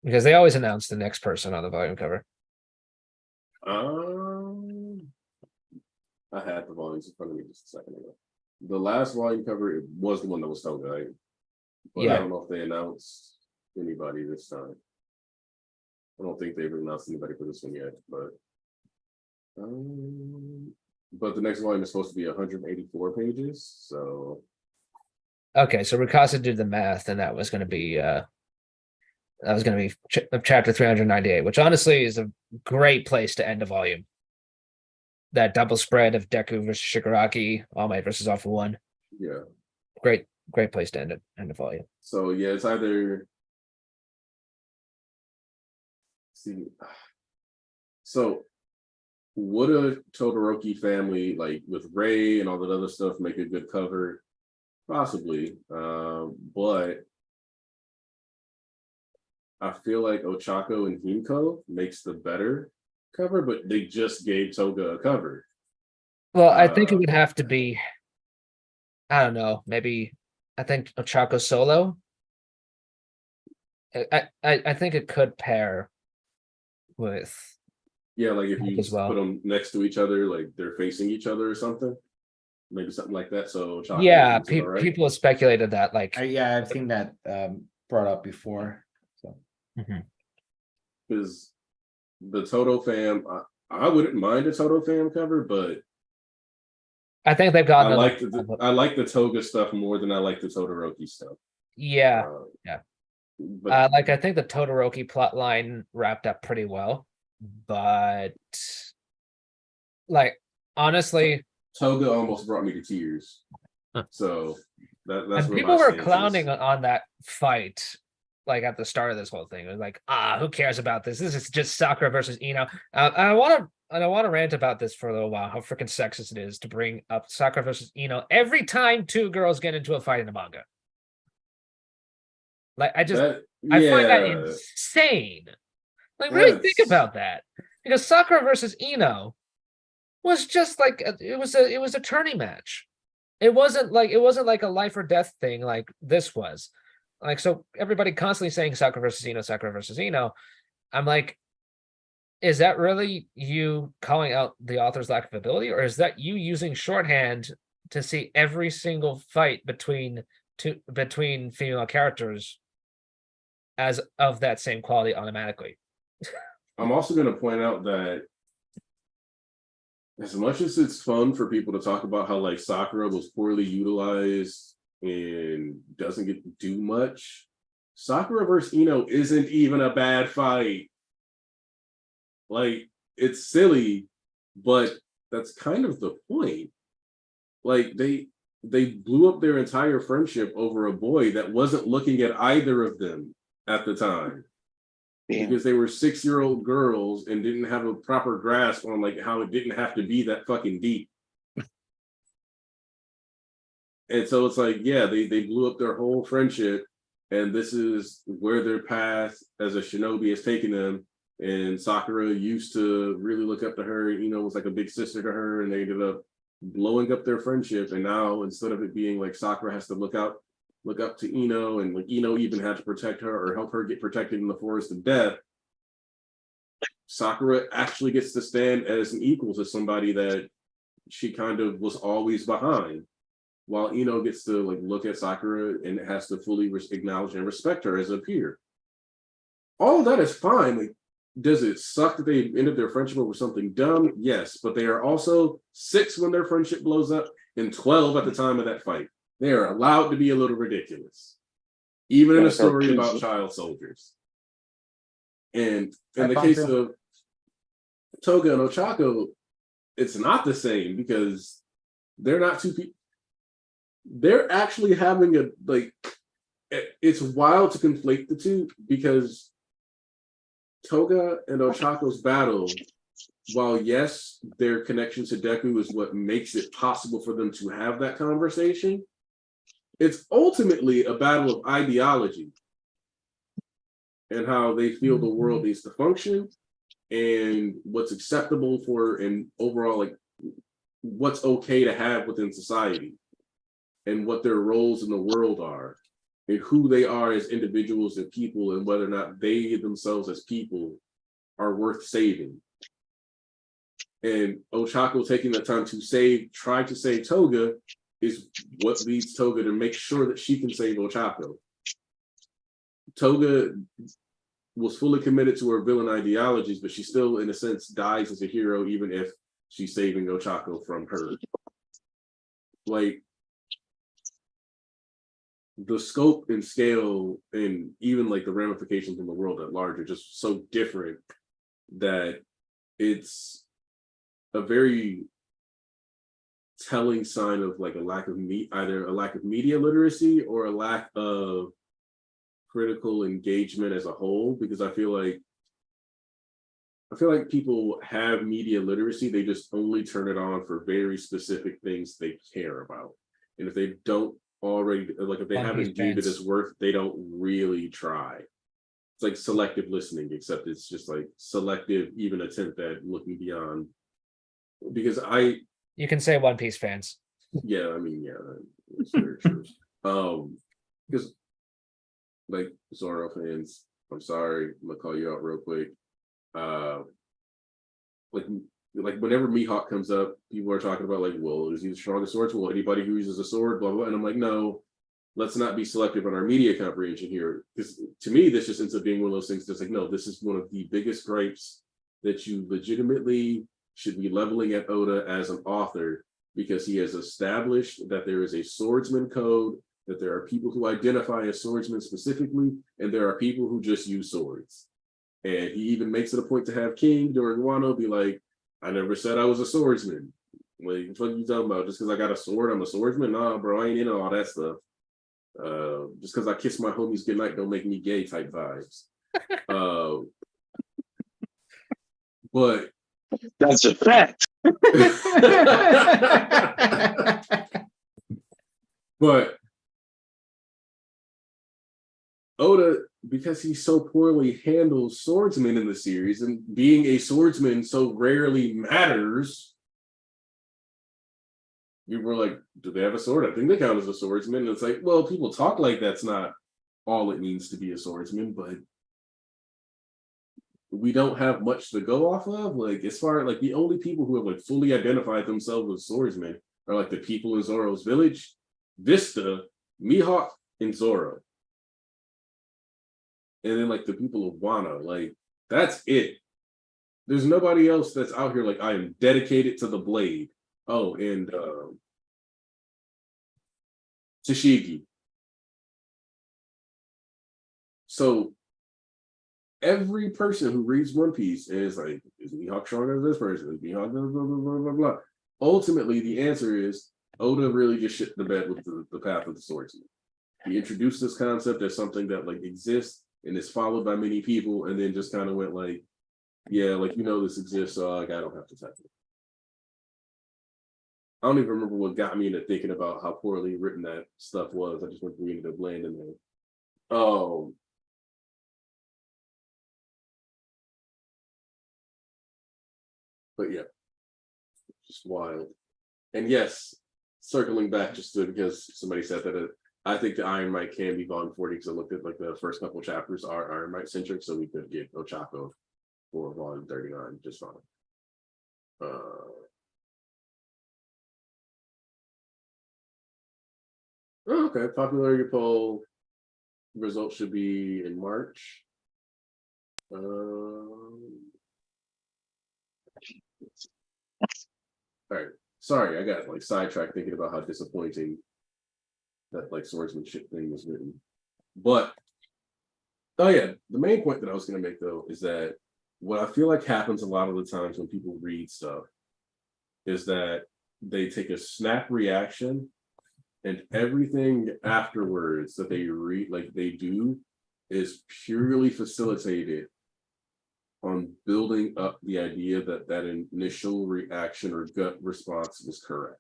Because they always announce the next person on the volume cover. I had the volumes in front of me just a second ago. The last volume cover, it was the one that was Toga, right? But Yeah. I don't know if they announced anybody this time. I don't think they've announced anybody for this one yet, but the next volume is supposed to be 184 pages. So Okay, so Rikasa did the math, and that was going to be chapter 398, which honestly is a great place to end a volume. That double spread of Deku versus Shigaraki, All Might versus All for One. yeah, Great place to end a volume. so yeah, it's either. See, so would a Todoroki family, like with Ray and all that other stuff, make a good cover? Possibly, but I feel like Ochako and Himiko makes the better cover, but they just gave Toga a cover. Well, I think it would have to be, I don't know, maybe I think Ochako solo. I think it could pair with, Yeah, like if you as well. put them next to each other, like they're facing each other or something, maybe something like that. So Ochako yeah, is all right. people have speculated that, like, Yeah, I've seen that brought up before. So Because the Toto fam, I wouldn't mind a Toto fam cover, but I think they've I gotten like the Toga stuff more than I like the Todoroki stuff. yeah. But Like I think the Todoroki plot line wrapped up pretty well, but like honestly, Toga almost brought me to tears. So that's and where people my were stance clowning is. on that fight, like at the start of this whole thing. It was like, who cares about this? This is just Sakura versus Ino. I want to rant about this for a little while. How freaking sexist it is to bring up Sakura versus Ino every time two girls get into a fight in a manga. Like I find that insane. Like really think about that, because Sakura versus Ino was just like it was a tourney match. It wasn't like a life or death thing like this was. Like, so everybody constantly saying Sakura versus Ino. I'm like, is that really you calling out the author's lack of ability, or is that you using shorthand to see every single fight between between female characters as of that same quality automatically. I'm also going to point out that as much as it's fun for people to talk about how like Sakura was poorly utilized and doesn't get to do much, Sakura versus Ino isn't even a bad fight. Like, it's silly, but that's kind of the point. Like, they blew up their entire friendship over a boy that wasn't looking at either of them at the time. Damn. Because they were 6-year-old girls and didn't have a proper grasp on like how it didn't have to be that fucking deep. And so it's like, yeah, they blew up their whole friendship, and this is where their path as a shinobi has taken them. And Sakura used to really look up to her, you know, was like a big sister to her, and they ended up blowing up their friendship. And now instead of it being like Sakura has to look up to Ino, and like Ino even had to protect her or help her get protected in the forest of death, Sakura actually gets to stand as an equal to somebody that she kind of was always behind, while Ino gets to like look at Sakura and has to fully acknowledge and respect her as a peer. All of that is fine. Like, does it suck that they ended their friendship over something dumb? Yes, but they are also 6 when their friendship blows up and 12 at the time of that fight. They are allowed to be a little ridiculous, even in a story about child soldiers. And in the case of Toga and Ochako, it's not the same because they're not two people. They're actually having a, like, it's wild to conflate the two because Toga and Ochako's battle, while yes, their connection to Deku is what makes it possible for them to have that conversation, it's ultimately a battle of ideology and how they feel the world needs to function and what's acceptable for, and overall, like, what's okay to have within society and what their roles in the world are and who they are as individuals and people, and whether or not they themselves as people are worth saving. And Ochako taking the time to try to save Toga is what leads Toga to make sure that she can save Ochako. Toga was fully committed to her villain ideologies, but she still, in a sense, dies as a hero, even if she's saving Ochako from her. Like, the scope and scale and even like the ramifications in the world at large are just so different that it's a very telling sign of like a lack of either a lack of media literacy or a lack of critical engagement as a whole, because I feel like people have media literacy, they just only turn it on for very specific things they care about. And if they don't already, like if they haven't viewed it as worth, they don't really try. It's like selective listening, except it's just like selective even attempt at looking beyond. Because you can say One Piece fans. Yeah, I mean, yeah, that's very true. Because like Zoro fans, I'm sorry, I'm gonna call you out real quick. Like whenever Mihawk comes up, people are talking about like, well, is he the strongest sword? Well, anybody who uses a sword, blah, blah, and I'm like, no, let's not be selective on our media comprehension here. Because to me, this just ends up being one of those things that's like, no, this is one of the biggest gripes that you legitimately should be leveling at Oda as an author, because he has established that there is a swordsman code, that there are people who identify as swordsmen specifically, and there are people who just use swords. And he even makes it a point to have King during Wano be like, I never said I was a swordsman. Like, what are you talking about? Just because I got a sword, I'm a swordsman? Nah, bro, I ain't into all that stuff. Just because I kiss my homies goodnight don't make me gay type vibes. But that's a fact. But Oda, because he so poorly handles swordsmen in the series, and being a swordsman so rarely matters, people were like, do they have a sword? I think they count as a swordsman. And it's like, well, people talk like that's not all it means to be a swordsman, but we don't have much to go off of. Like, as far as like the only people who have like fully identified themselves as swordsmen are like the people in Zoro's village, Vista, Mihawk and Zoro. And then like the people of Wano, like that's it. There's nobody else that's out here like I am dedicated to the blade. Oh, and Tashigi. So every person who reads One Piece is like, is Mihawk stronger than this person? Is Mihawk blah, blah, blah, blah, blah, blah. Ultimately, the answer is Oda really just shit the bed with the path of the swordsman. He introduced this concept as something that like exists and is followed by many people, and then just kind of went like, yeah, like this exists, so like I don't have to touch it. I don't even remember what got me into thinking about how poorly written that stuff was. I just went reading the blend in there. But yeah, just wild. And yes, circling back just to, because somebody said that I think the Iron Mike can be volume 40 because I looked at like the first couple chapters are Iron Mike centric, so we could get Ochako for volume 39 just fine. Okay, popularity poll results should be in March. All right, sorry, I got like sidetracked thinking about how disappointing that like swordsmanship thing was written. But oh yeah, the main point that I was going to make though is that what I feel like happens a lot of the times when people read stuff is that they take a snap reaction and everything afterwards that they read, like they do, is purely facilitated on building up the idea that that initial reaction or gut response was correct.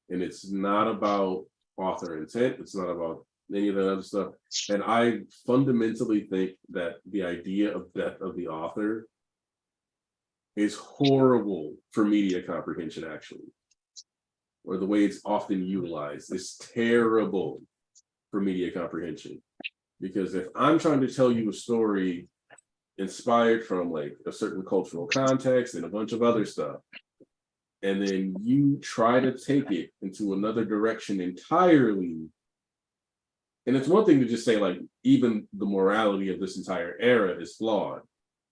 And it's not about author intent. It's not about any of that other stuff. And I fundamentally think that the idea of death of the author is horrible for media comprehension, actually. Or the way it's often utilized is terrible for media comprehension. Because if I'm trying to tell you a story inspired from like a certain cultural context and a bunch of other stuff, and then you try to take it into another direction entirely, and it's one thing to just say like even the morality of this entire era is flawed.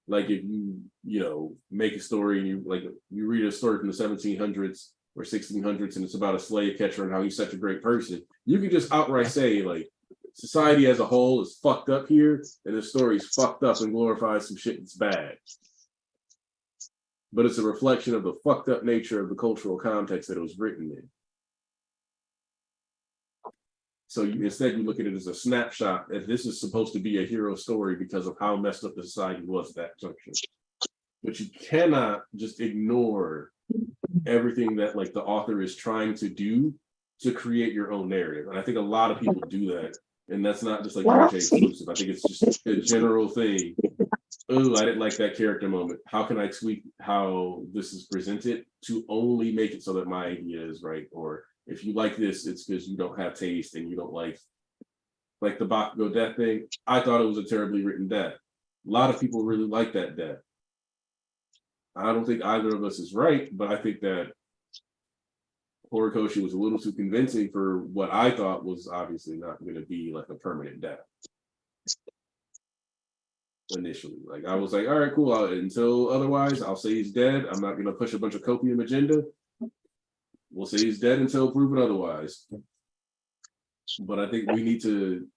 Like if you make a story and you read a story from the 1700s or 1600s and it's about a slave catcher and how he's such a great person, you can just outright say like society as a whole is fucked up here and the story's fucked up and glorifies some shit that's bad. But it's a reflection of the fucked up nature of the cultural context that it was written in. So instead you look at it as a snapshot that this is supposed to be a hero story because of how messed up the society was at that junction. But you cannot just ignore everything that like the author is trying to do to create your own narrative. And I think a lot of people do that. And that's not just like MHA exclusive. I think it's just a general thing. Oh, I didn't like that character moment. How can I tweak how this is presented to only make it so that my idea is right? Or if you like this, it's because you don't have taste and you don't like the Bakugo death thing. I thought it was a terribly written death. A lot of people really like that death. I don't think either of us is right, but I think that Horikoshi was a little too convincing for what I thought was obviously not going to be like a permanent death. Initially, like I was like, all right, cool. Until otherwise, I'll say he's dead. I'm not going to push a bunch of copium agenda. We'll say he's dead until proven otherwise. But I think we need to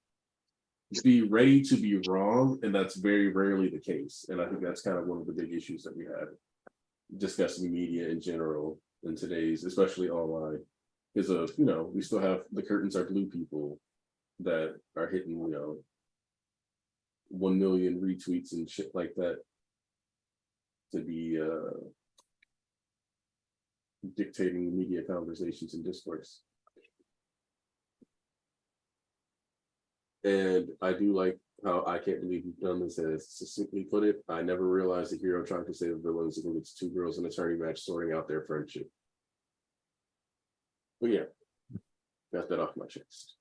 be ready to be wrong, and that's very rarely the case. And I think that's kind of one of the big issues that we have discussing media in general in today's, especially online, is we still have the curtains are blue people that are hitting 1 million retweets and shit like that to be dictating the media conversations and discourse. And I do like how I can't believe you've done this as succinctly put it. I never realized the hero trying to save the villains when it's two girls in a tourney match sorting out their friendship. But yeah, got that off my chest.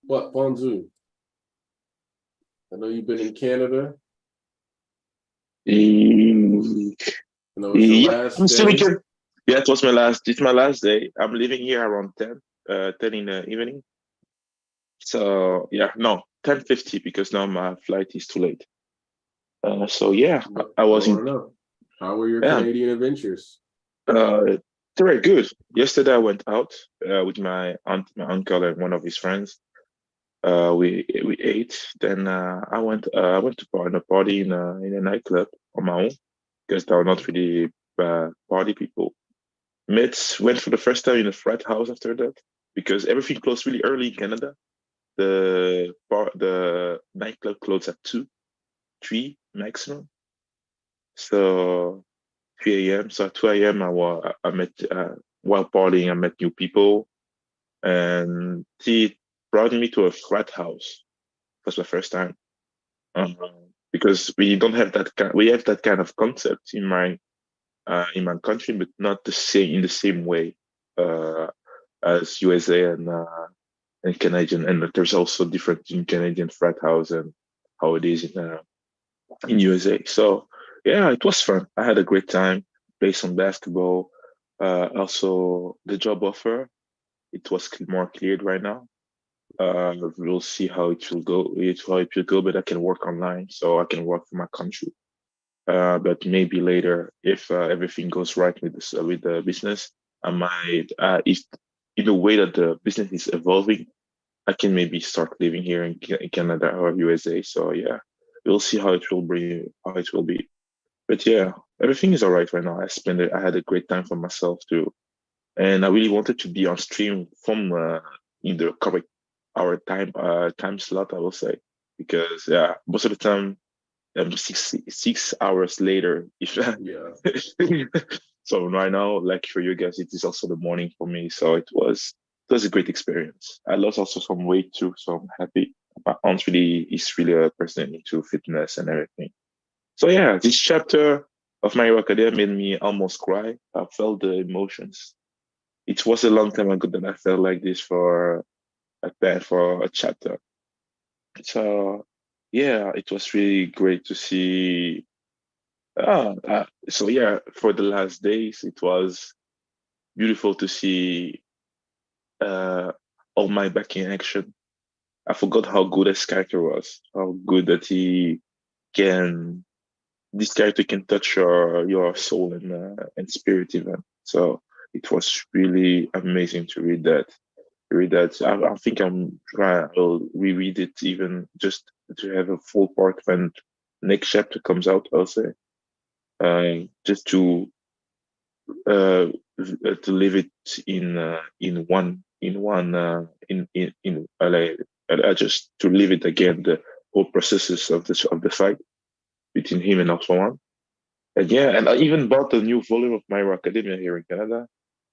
But Bonzu, I know you've been in Canada. I know it's your last I'm still day. in. Yeah, it was my last. It's my last day. I'm leaving here around 10. 10 in the evening. So yeah, no, 10:50 because now my flight is too late. So yeah, I was Well, in. enough. How were your Yeah. Canadian adventures? They're very good. Yesterday I went out with my aunt, my uncle, and one of his friends. We ate. Then I went to a party in a nightclub on my own because there are not really party people. Went for the first time in a frat house after that because everything closed really early in Canada. The nightclub closed at 2, 3 maximum. So 3 a.m. So at 2 a.m. I met while partying I met new people and he brought me to a frat house. Was my first time. Um, because we don't have we have that kind of concept in my country, but not the same in the same way as USA and Canadian. And there's also different in Canadian frat house and how it is in USA. So yeah, it was fun. I had a great time. Played some basketball. Also, the job offer it was more cleared right now. We'll see how it will go. But I can work online, so I can work for my country. But maybe later, if everything goes right with with the business, I might, if in the way that the business is evolving, I can maybe start living here in Canada or USA. So yeah, we'll see how it will be. But yeah, everything is all right right now. I had a great time for myself too, and I really wanted to be on stream from in the correct our time slot. I will say because yeah, most of the time 6 hours later. If Yeah. so right now, like for you guys, it is also the morning for me. So it was a great experience. I lost also some weight too, so I'm happy. My aunt really is really a person into fitness and everything. So yeah, this chapter of My Hero Academia made me almost cry. I felt the emotions. It was a long time ago that I felt like this for a chapter. So yeah, it was really great to see. So yeah, for the last days, it was beautiful to see uh, All Might back in action. I forgot how good this character was, how good that can, this character can touch your soul and spirit even. So it was really amazing to read that. I think I'll reread it even just to have a full part when next chapter comes out. I'll say just uh, to leave it like, just to leave it again the whole processes of the fight between him and Alpha One. And yeah, and I even bought a new volume of My Hero Academia here in Canada,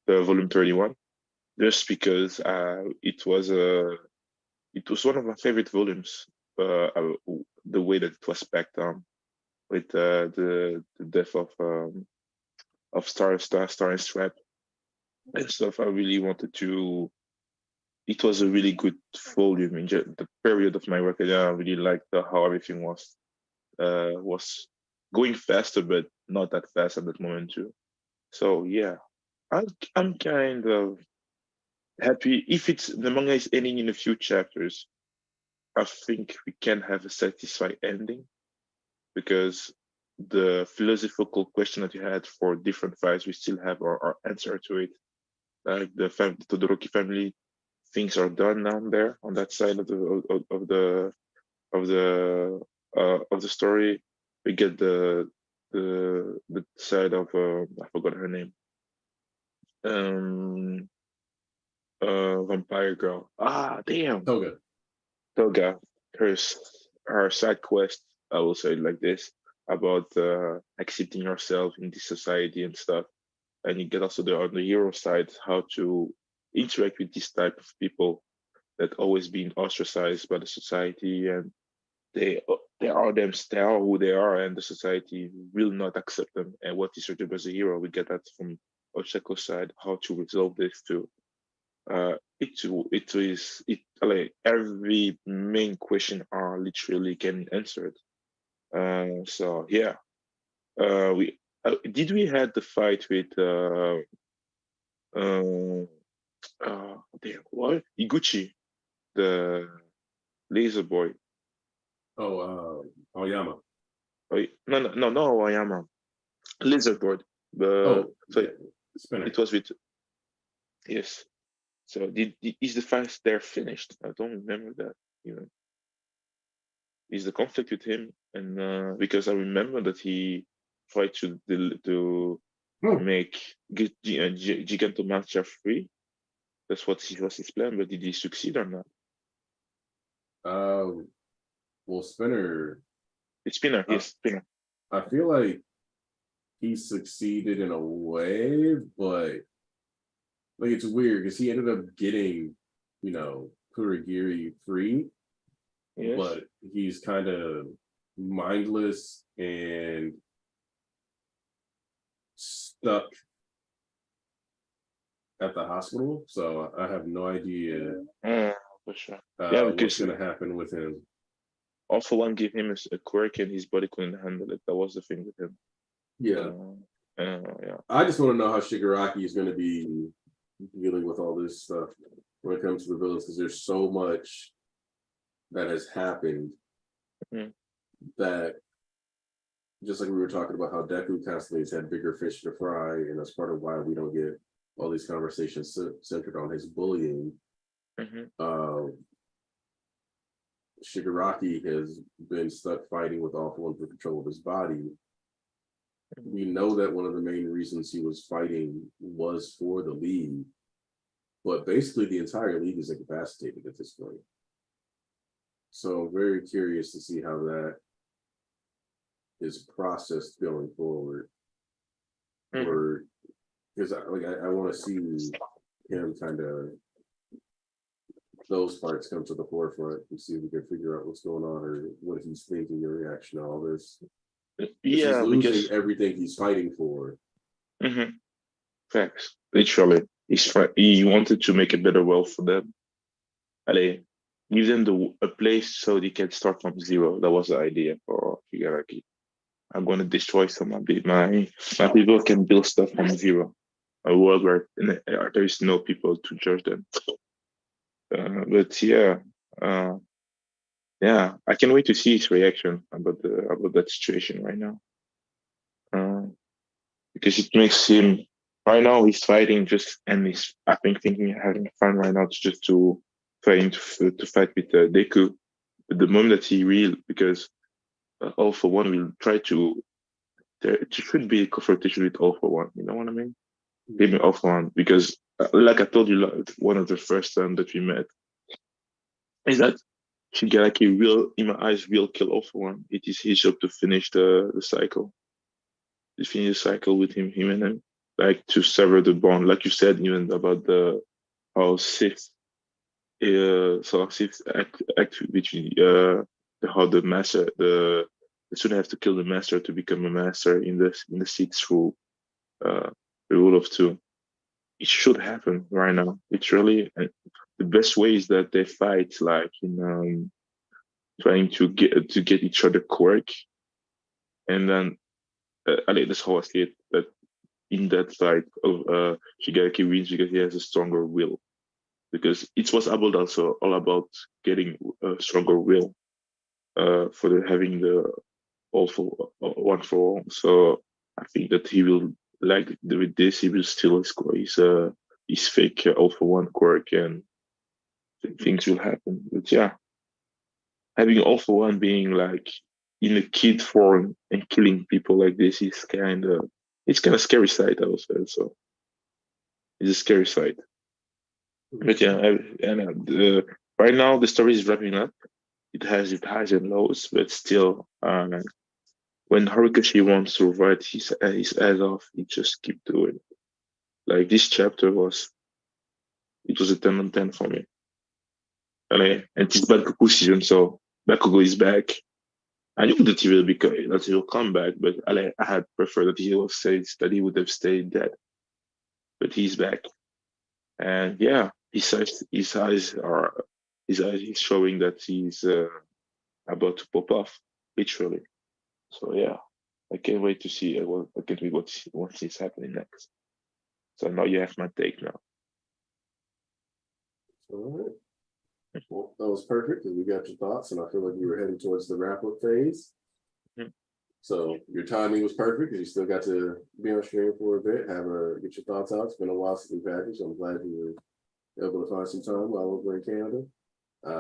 the volume 31, just because it was one of my favorite volumes. The way that it was packed down with the death of Star and Strap and stuff. I really wanted to. It was a really good volume in the period of my work. I really liked how everything was going faster, but not that fast at that moment too. So yeah, I'm kind of happy if it's the manga is ending in a few chapters. I think we can have a satisfied ending because the philosophical question that you had for different fights, we still have our answer to it. Like the Todoroki family, things are done down there on that side of the story. We get the side of I forgot her name. Vampire girl. Ah, damn. Toga. Toga. Her side quest. I will say it like this about accepting yourself in this society and stuff. And you get also on the hero side how to interact with this type of people that always being ostracized by the society and they are who they are and the society will not accept them and what is your job as a hero. We get that from Ochako's side how to resolve this too. It like every main question are literally getting answered. So yeah, we did we had the fight with uh Damn, what? Iguchi, the laser boy. Oyama. Oh, no, Oyama. Lizard board. Oh, So yeah, Spinner. it was with, yes. So is the fight there finished? I don't remember that even. Is the conflict with him? And because I remember that he tried to make Gigantomancia free. That's what was his plan, but did he succeed or not? Well, Spinner. It's Spinner, Uh, yes, Spinner. I feel like he succeeded in a way, but like it's weird because he ended up getting, Kurogiri free, Yes. but he's kind of mindless and stuck at the hospital. So I have no idea For sure. what's Because going to happen with him. also one gave him a quirk and his body couldn't handle it. That was the thing with him. Yeah. Yeah. I just want to know how Shigaraki is going to be dealing with all this stuff when it comes to the villains, because there's so much that has happened that, just like we were talking about how Deku constantly has had bigger fish to fry, and that's part of why we don't get all these conversations centered on his bullying. Shigaraki has been stuck fighting with All For One for control of his body. We know that one of the main reasons he was fighting was for the league, but basically the entire league is incapacitated at this point. So I'm very curious to see how that is processed going forward. Or because I want to see him kind of those parts come to the forefront and see if we can figure out what's going on or what he's thinking in reaction to all this. He's losing everything he's fighting for. Facts. Literally, he wanted to make a better world for them. Allez, give them a place so they can start from zero. That was the idea for Shigaraki. I'm going to destroy some of my people can build stuff from zero. A world where there is no people to judge them. But yeah, I can't wait to see his reaction about that situation right now. Because it makes him right now he's fighting and he's I think thinking having fun right now to trying to fight with Deku. But the moment that he will, because All For One will try to, it should be a confrontation with All For One. You know what I mean? Give me All For One because, like I told you, one of the first time that we met, is that Shigaraki will, in my eyes, will kill All For One. It is his job to finish the cycle. To finish the cycle with him and him, like to sever the bond, like you said, even about how six, so six act between how the master the student have to kill the master to become a master in the sixth rule, the rule of two. It should happen right now. It's really the best way is that they fight like in trying to get each other quirk, and then that's how I see it. That in that fight, Shigaraki wins because he has a stronger will. Because it was about also all about getting a stronger will for having the all for one for all. So I think that he will with this he will still score his fake all for one quirk and things will happen. But yeah, having all for one being like in a kid form and killing people like this is kind of scary sight, I would say. So it's a scary sight. But yeah, right now the story is wrapping up. It has its highs and lows, but still, when Horikoshi wants to write his ass off, he just keep doing it. Like this chapter it was a 10 on 10 for me. And it's Bakugo season, so Bakugo is back. I knew that he will come back, but I had preferred that he would have stayed dead. But he's back, and yeah, his eyes is showing that he's about to pop off, literally. So yeah, I can't wait to see. I can't wait what is happening next. So now you have my take now. All right. Well, that was perfect because we got your thoughts, and I feel like you were heading towards the wrap up phase. Mhm. So your timing was perfect because you still got to be on stream for a bit, get your thoughts out. It's been a while since we've had you, so I'm glad you were able to find some time while over in Canada. I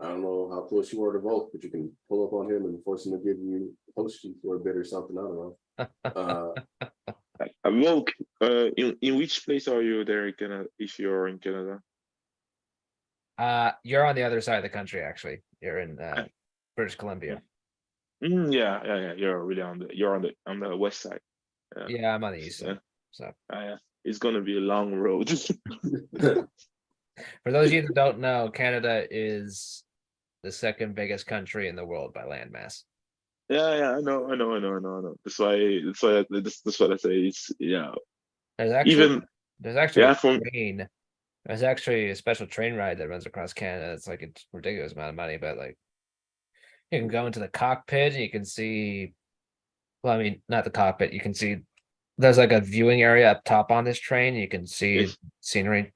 don't know how close you are to Volk, but you can pull up on him and force him to give you post you for a bit or something. I don't know. Woke, in which place are you there in Canada, if you're in Canada? You're on the other side of the country, actually. You're in British Columbia. Yeah. You're really on the west side. Yeah, I'm on the east side. So Yeah. It's gonna be a long road. for those of you that don't know, Canada is the second biggest country in the world by landmass. Yeah, I know. That's what I say. It's There's actually even a train. There's actually a special train ride that runs across Canada. It's like a ridiculous amount of money, but like you can go into the cockpit and you can see. Well, I mean, not the cockpit. You can see there's like a viewing area up top on this train. You can see Yes. scenery.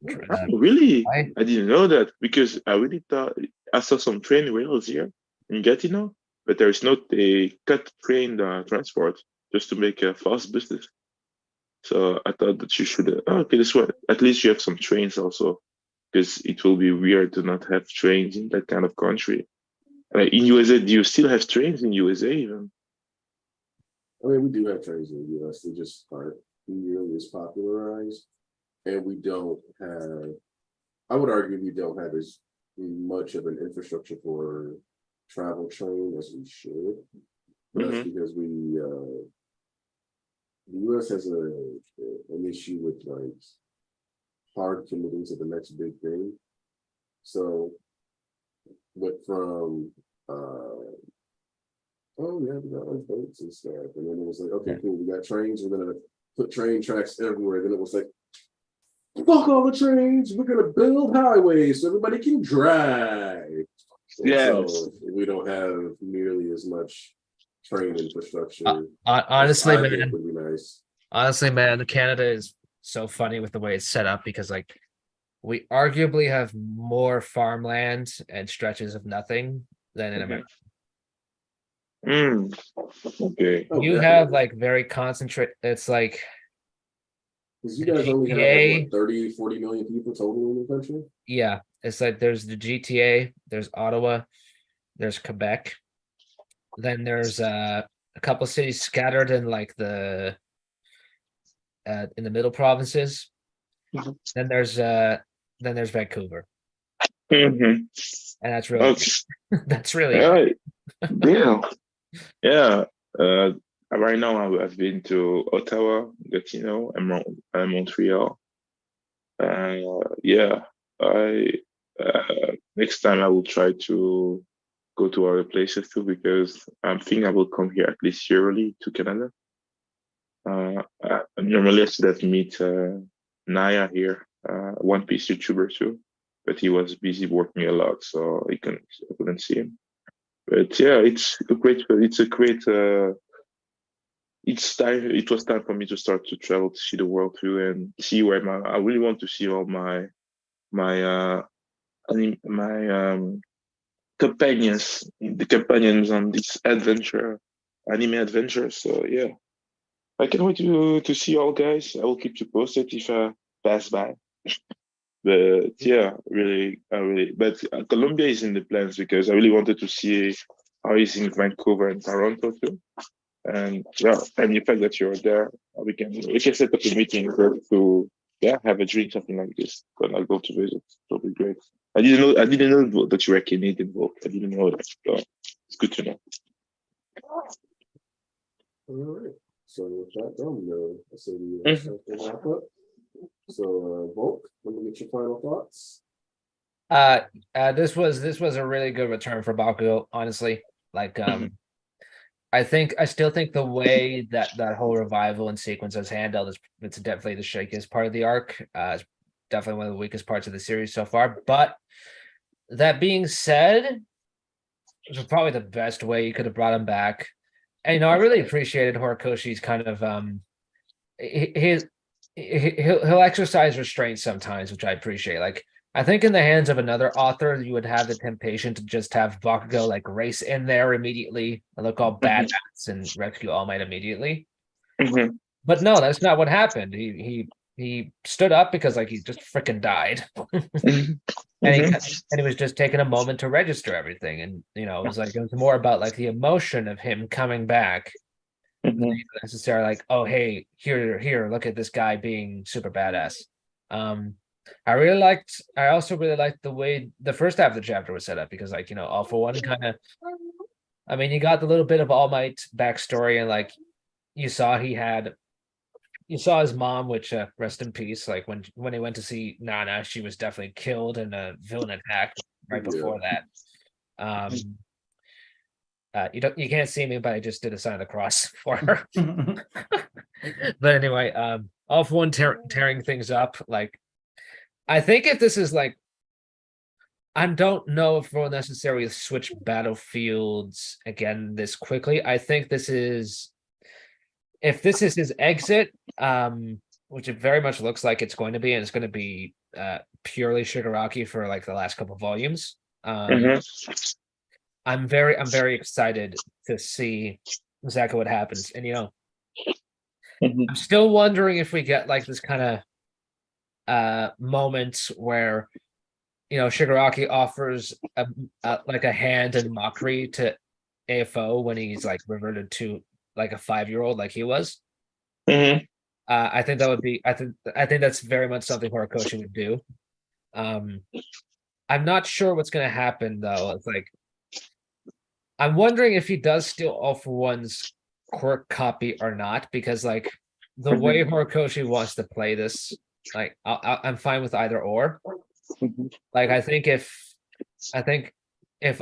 Oh, really? Why? I didn't know that because I really thought I saw some train rails here in Gatineau, but there is not a cut train transport just to make a fast business. So I thought that you should. Okay, this one. At least you have some trains also, because it will be weird to not have trains in that kind of country. In USA, do you still have trains in USA even? I mean, we do have trains in the US, they just aren't nearly as popularized. And we don't have, I would argue we don't have as much of an infrastructure for travel train as we should. But that's because the US has an issue with like hard committing to the next big thing. So went from oh yeah, we got like boats and stuff. And then it was like, okay, cool, we got trains, we're gonna put train tracks everywhere. Then it was like, fuck all the trains, we're gonna build highways so everybody can drive. Yes. So we don't have nearly as much train infrastructure. Honestly, I think man, would be nice. honestly, man, Canada is so funny with the way it's set up because like we arguably have more farmland and stretches of nothing than in America. Okay. Oh, You definitely. have like very concentrated. It's like Because you guys only have like, what, 30, 40 million people total in the country? yeah, it's like there's the GTA, there's Ottawa, there's Quebec, then there's a couple cities scattered in like the in the middle provinces. Then there's Vancouver, Mm-hmm. and that's really Okay. that's really All it. right. Yeah. Right now I've been to Ottawa, Gatineau, and Montreal. Yeah. I next time I will try to go to other places too because I'm thinking I will come here at least yearly to Canada. Normally I should have meet Naya here, One Piece YouTuber too, but he was busy working a lot, so I couldn't see him. But yeah, it was time for me to start to travel to see the world too and see where I really want to see all my the companions on this anime adventure. So yeah, I can't wait to see all guys. I will keep you posted if I pass by. But yeah, but Colombia is in the plans because I really wanted to see how it's in Vancouver and Toronto too. And yeah, and the fact that you're there, we can set up a meeting to have a drink, something like this. When I go to visit, it'll be great. I didn't know that you were Canadian involved. I didn't know that. So it's good to know. All right. So with that done, I say we start the wrap up. So Volk, let me get your final thoughts. This was a really good return for Bakugo, honestly. Like I still think the way that whole revival and sequence is handled it's definitely the shakiest part of the arc. It's definitely one of the weakest parts of the series so far. But that being said, it was probably the best way you could have brought him back. And I really appreciated Horikoshi's kind of his he'll exercise restraint sometimes, which I appreciate. Like I think in the hands of another author, you would have the temptation to just have Bakugo like race in there immediately and look all badass and rescue All Might immediately. Mhm. But no, that's not what happened. He stood up because like he just freaking died. Mhm. And he Mhm. and he was just taking a moment to register everything. And you know, it was more about like the emotion of him coming back Mhm. necessarily like, oh hey, here, look at this guy being super badass. I also really liked the way the first half of the chapter was set up because like, you know, All for One kind of I mean, you got the little bit of All Might backstory and like you saw his mom, which rest in peace. Like when he went to see Nana, she was definitely killed in a villain attack right before that. You can't see me, but I just did a sign of the cross for her. But anyway, All for One tearing things up. Like, I think if this is like, I don't know if we'll necessarily switch battlefields again this quickly. I think this is, if this is his exit, which it very much looks like it's going to be, and it's going to be purely Shigaraki for like the last couple volumes. Mhm. I'm very excited to see exactly what happens. And you know, Mhm. I'm still wondering if we get like this kind of moment where you know Shigaraki offers like a hand in mockery to AFO when he's like reverted to like a 5-year-old like he was. Mhm. I think that would be I think that's very much something Horikoshi would do. I'm not sure what's gonna happen though. It's like I'm wondering if he does steal All for One's quirk copy or not, because like the way Horikoshi wants to play this, like I'm fine with either or. Mhm. Like I think if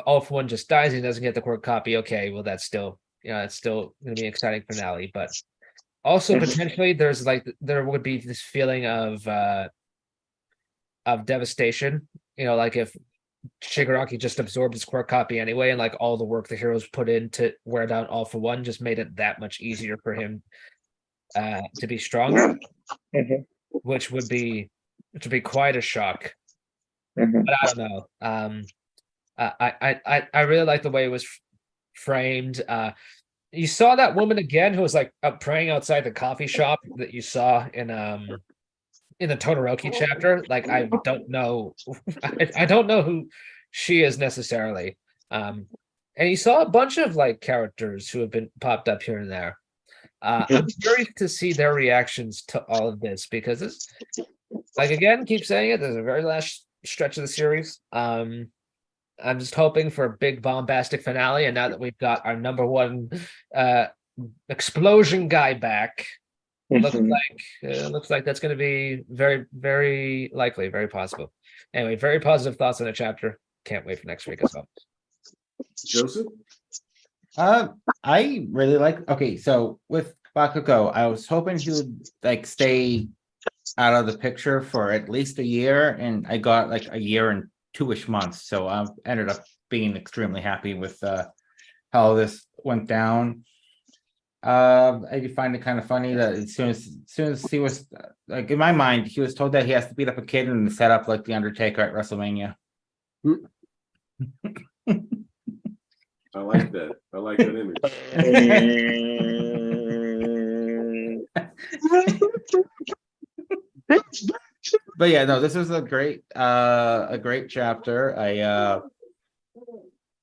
All for One just dies and he doesn't get the quirk copy, okay, well that's still it's still gonna be an exciting finale. But also potentially there would be this feeling of devastation. You know, like if Shigaraki just absorbed his quirk copy anyway, and like all the work the heroes put in to wear down All for One just made it that much easier for him to be stronger, Mhm. which would be quite a shock. Mhm. But I don't know. I really like the way it was framed. You saw that woman again who was like praying outside the coffee shop that you saw in the Todoroki chapter. Like I don't know, I don't know who she is necessarily. And you saw a bunch of like characters who have been popped up here and there. I'm curious to see their reactions to all of this because this, like again, keep saying it. There's a very last stretch of the series. I'm just hoping for a big bombastic finale, and now that we've got our number one explosion guy back, Mhm. looks like that's going to be very likely, very possible. Anyway, very positive thoughts on the chapter. Can't wait for next week as well. Joseph? I really like. Okay, so with Bakugo, I was hoping he would like stay out of the picture for at least a year, and I got like a year and 2-ish months. So I ended up being extremely happy with how this went down. I did find it kind of funny that as soon as he was like in my mind, he was told that he has to beat up a kid and set up like the Undertaker at WrestleMania. I like that. I like that image. But yeah, no, this was a great chapter. I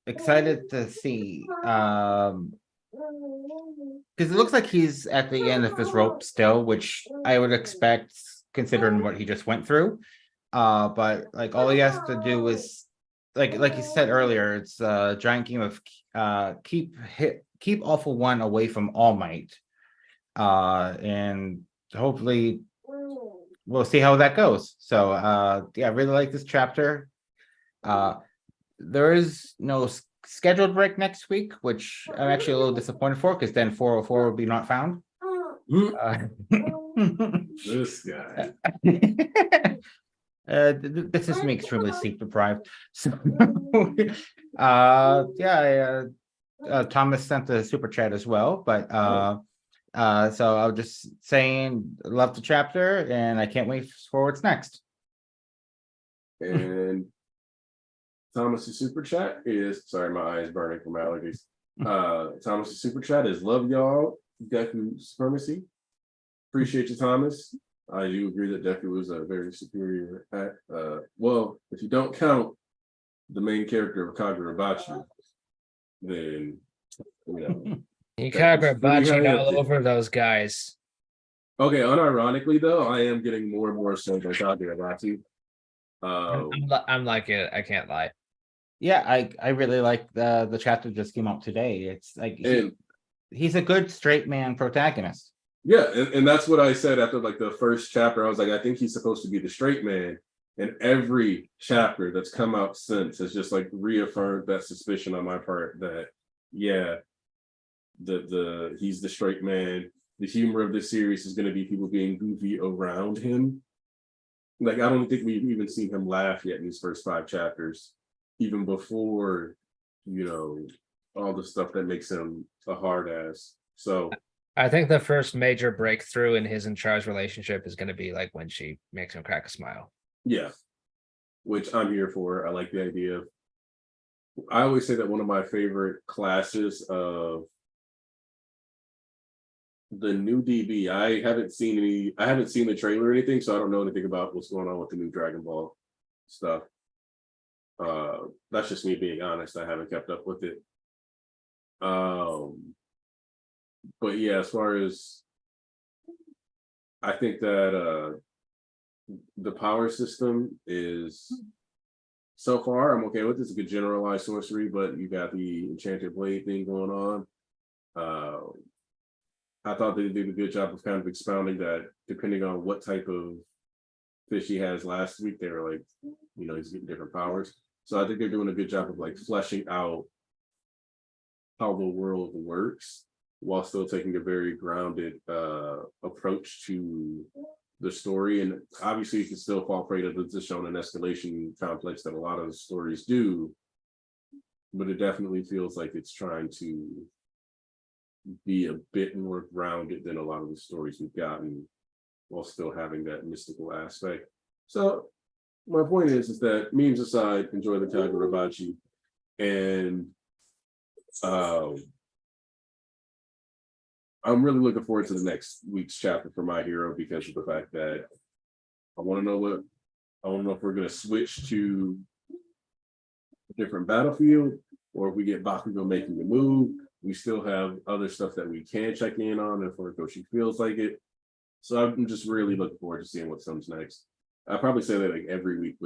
excited to see because it looks like he's at the end of his rope still, which I would expect considering what he just went through. But like all he has to do is like you said earlier, it's a giant game of keep All for One away from All Might. And hopefully we'll see how that goes. So yeah, I really like this chapter. There is no scheduled break next week, which I'm actually a little disappointed for because then 404 will be not found. This guy. This is me extremely sleep deprived. So yeah, Thomas sent the super chat as well, but So I'll just saying, love the chapter, and I can't wait for what's next. And Thomas's super chat is sorry, my eye is burning from allergies. Thomas's super chat is love y'all, Deku supremacy. Appreciate you, Thomas. I do agree that Deku was a very superior well, if you don't count the main character of Kagurabachi, then you know. You That Kagura was pretty botching high up all there. over those guys. Okay, unironically though, I am getting more and more sense on Kagurabachi. I'm like it. I can't lie. Yeah, I really like the chapter just came out today. It's like and he's a good straight man protagonist. yeah, and that's what I said after like the first chapter. I was like, I think he's supposed to be the straight man. And every chapter that's come out since has just like reaffirmed that suspicion on my part that yeah, he's the straight man. The humor of this series is going to be people being goofy around him. Like I don't think we've even seen him laugh yet in these first 5 chapters, even before all the stuff that makes him a hard ass. So I think the first major breakthrough in his and Char's relationship is going to be like when she makes him crack a smile. yeah, which I'm here for. I like the idea of. I always say that one of my favorite classes of the new DB. I haven't seen the trailer or anything, so I don't know anything about what's going on with the new Dragon Ball stuff. That's just me being honest. I haven't kept up with it. But yeah, as far as I think that the power system is so far I'm okay with. It's a good generalized sorcery, but you got the enchanted blade thing going on. I thought they did a good job of kind of expounding that depending on what type of fish he has last week, they were like, he's getting different powers. So I think they're doing a good job of like fleshing out how the world works while still taking a very grounded approach to the story. And obviously you can still fall prey to the shonen escalation complex that a lot of stories do, but it definitely feels like it's trying to be a bit more grounded than a lot of the stories we've gotten while still having that mystical aspect. So my point is that memes aside, enjoy the Kagurabachi. And I'm really looking forward to the next week's chapter for My Hero because of the fact that I want to know if we're going to switch to a different battlefield or if we get Bakugo making the move. We still have other stuff that we can check in on if Horikoshi feels like it. So I'm just really looking forward to seeing what comes next. I probably say that like every week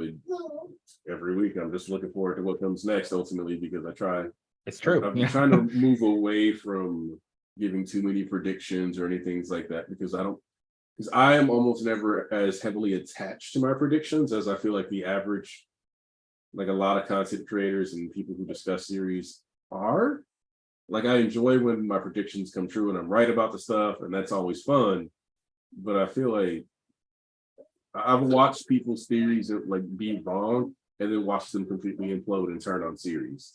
I'm just looking forward to what comes next ultimately because It's true. I'm trying to move away from giving too many predictions or anything like that because I am almost never as heavily attached to my predictions as I feel like the average, like a lot of content creators and people who discuss series are. Like I enjoy when my predictions come true and I'm right about the stuff and that's always fun. But I feel like I've watched people's theories like be wrong and then watched them completely implode and turn on series.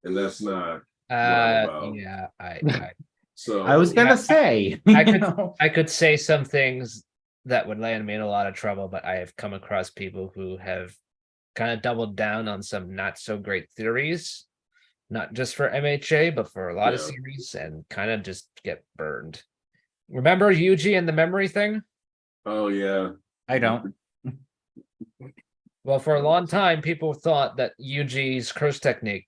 And that's not what I'm about. Yeah, So I was gonna say I could say some things that would land me in a lot of trouble, but I have come across people who have kind of doubled down on some not so great theories, not just for MHA, but for a lot of series, and kind of just get burned. Remember Yuji and the memory thing? Oh yeah. I don't. Well, for a long time, people thought that Yuji's curse technique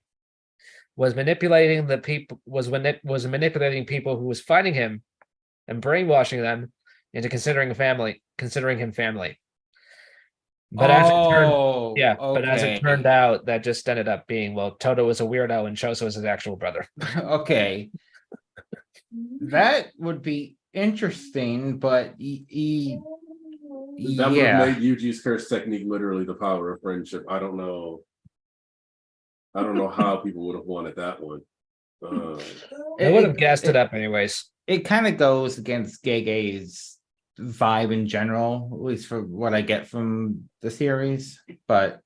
was manipulating the people was manipulating people who was fighting him and brainwashing them into considering him family. But as it turned out, that just ended up being, well, Toto was a weirdo and Choso was his actual brother. Okay. That would be interesting, but that would have made Yuji's curse technique literally the power of friendship. I don't know how people would have wanted that one. I would have gassed it up anyways. It kind of goes against Gege's vibe in general, at least for what I get from the series. But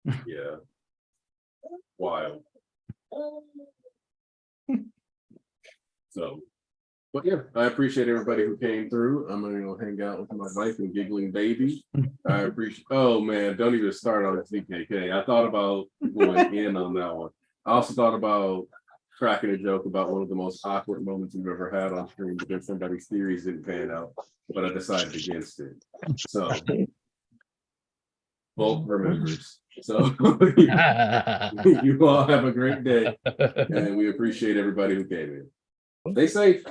yeah, wild. So, but yeah, I appreciate everybody who came through. I'm gonna go hang out with my wife and giggling baby. I appreciate. Oh man, don't even start on the CKK. I thought about going in on that one. I also thought about cracking a joke about one of the most awkward moments we've ever had on stream because somebody's theories didn't pan out, but I decided against it. So, Volk remembers. So, you all have a great day, and we appreciate everybody who came in. Stay safe.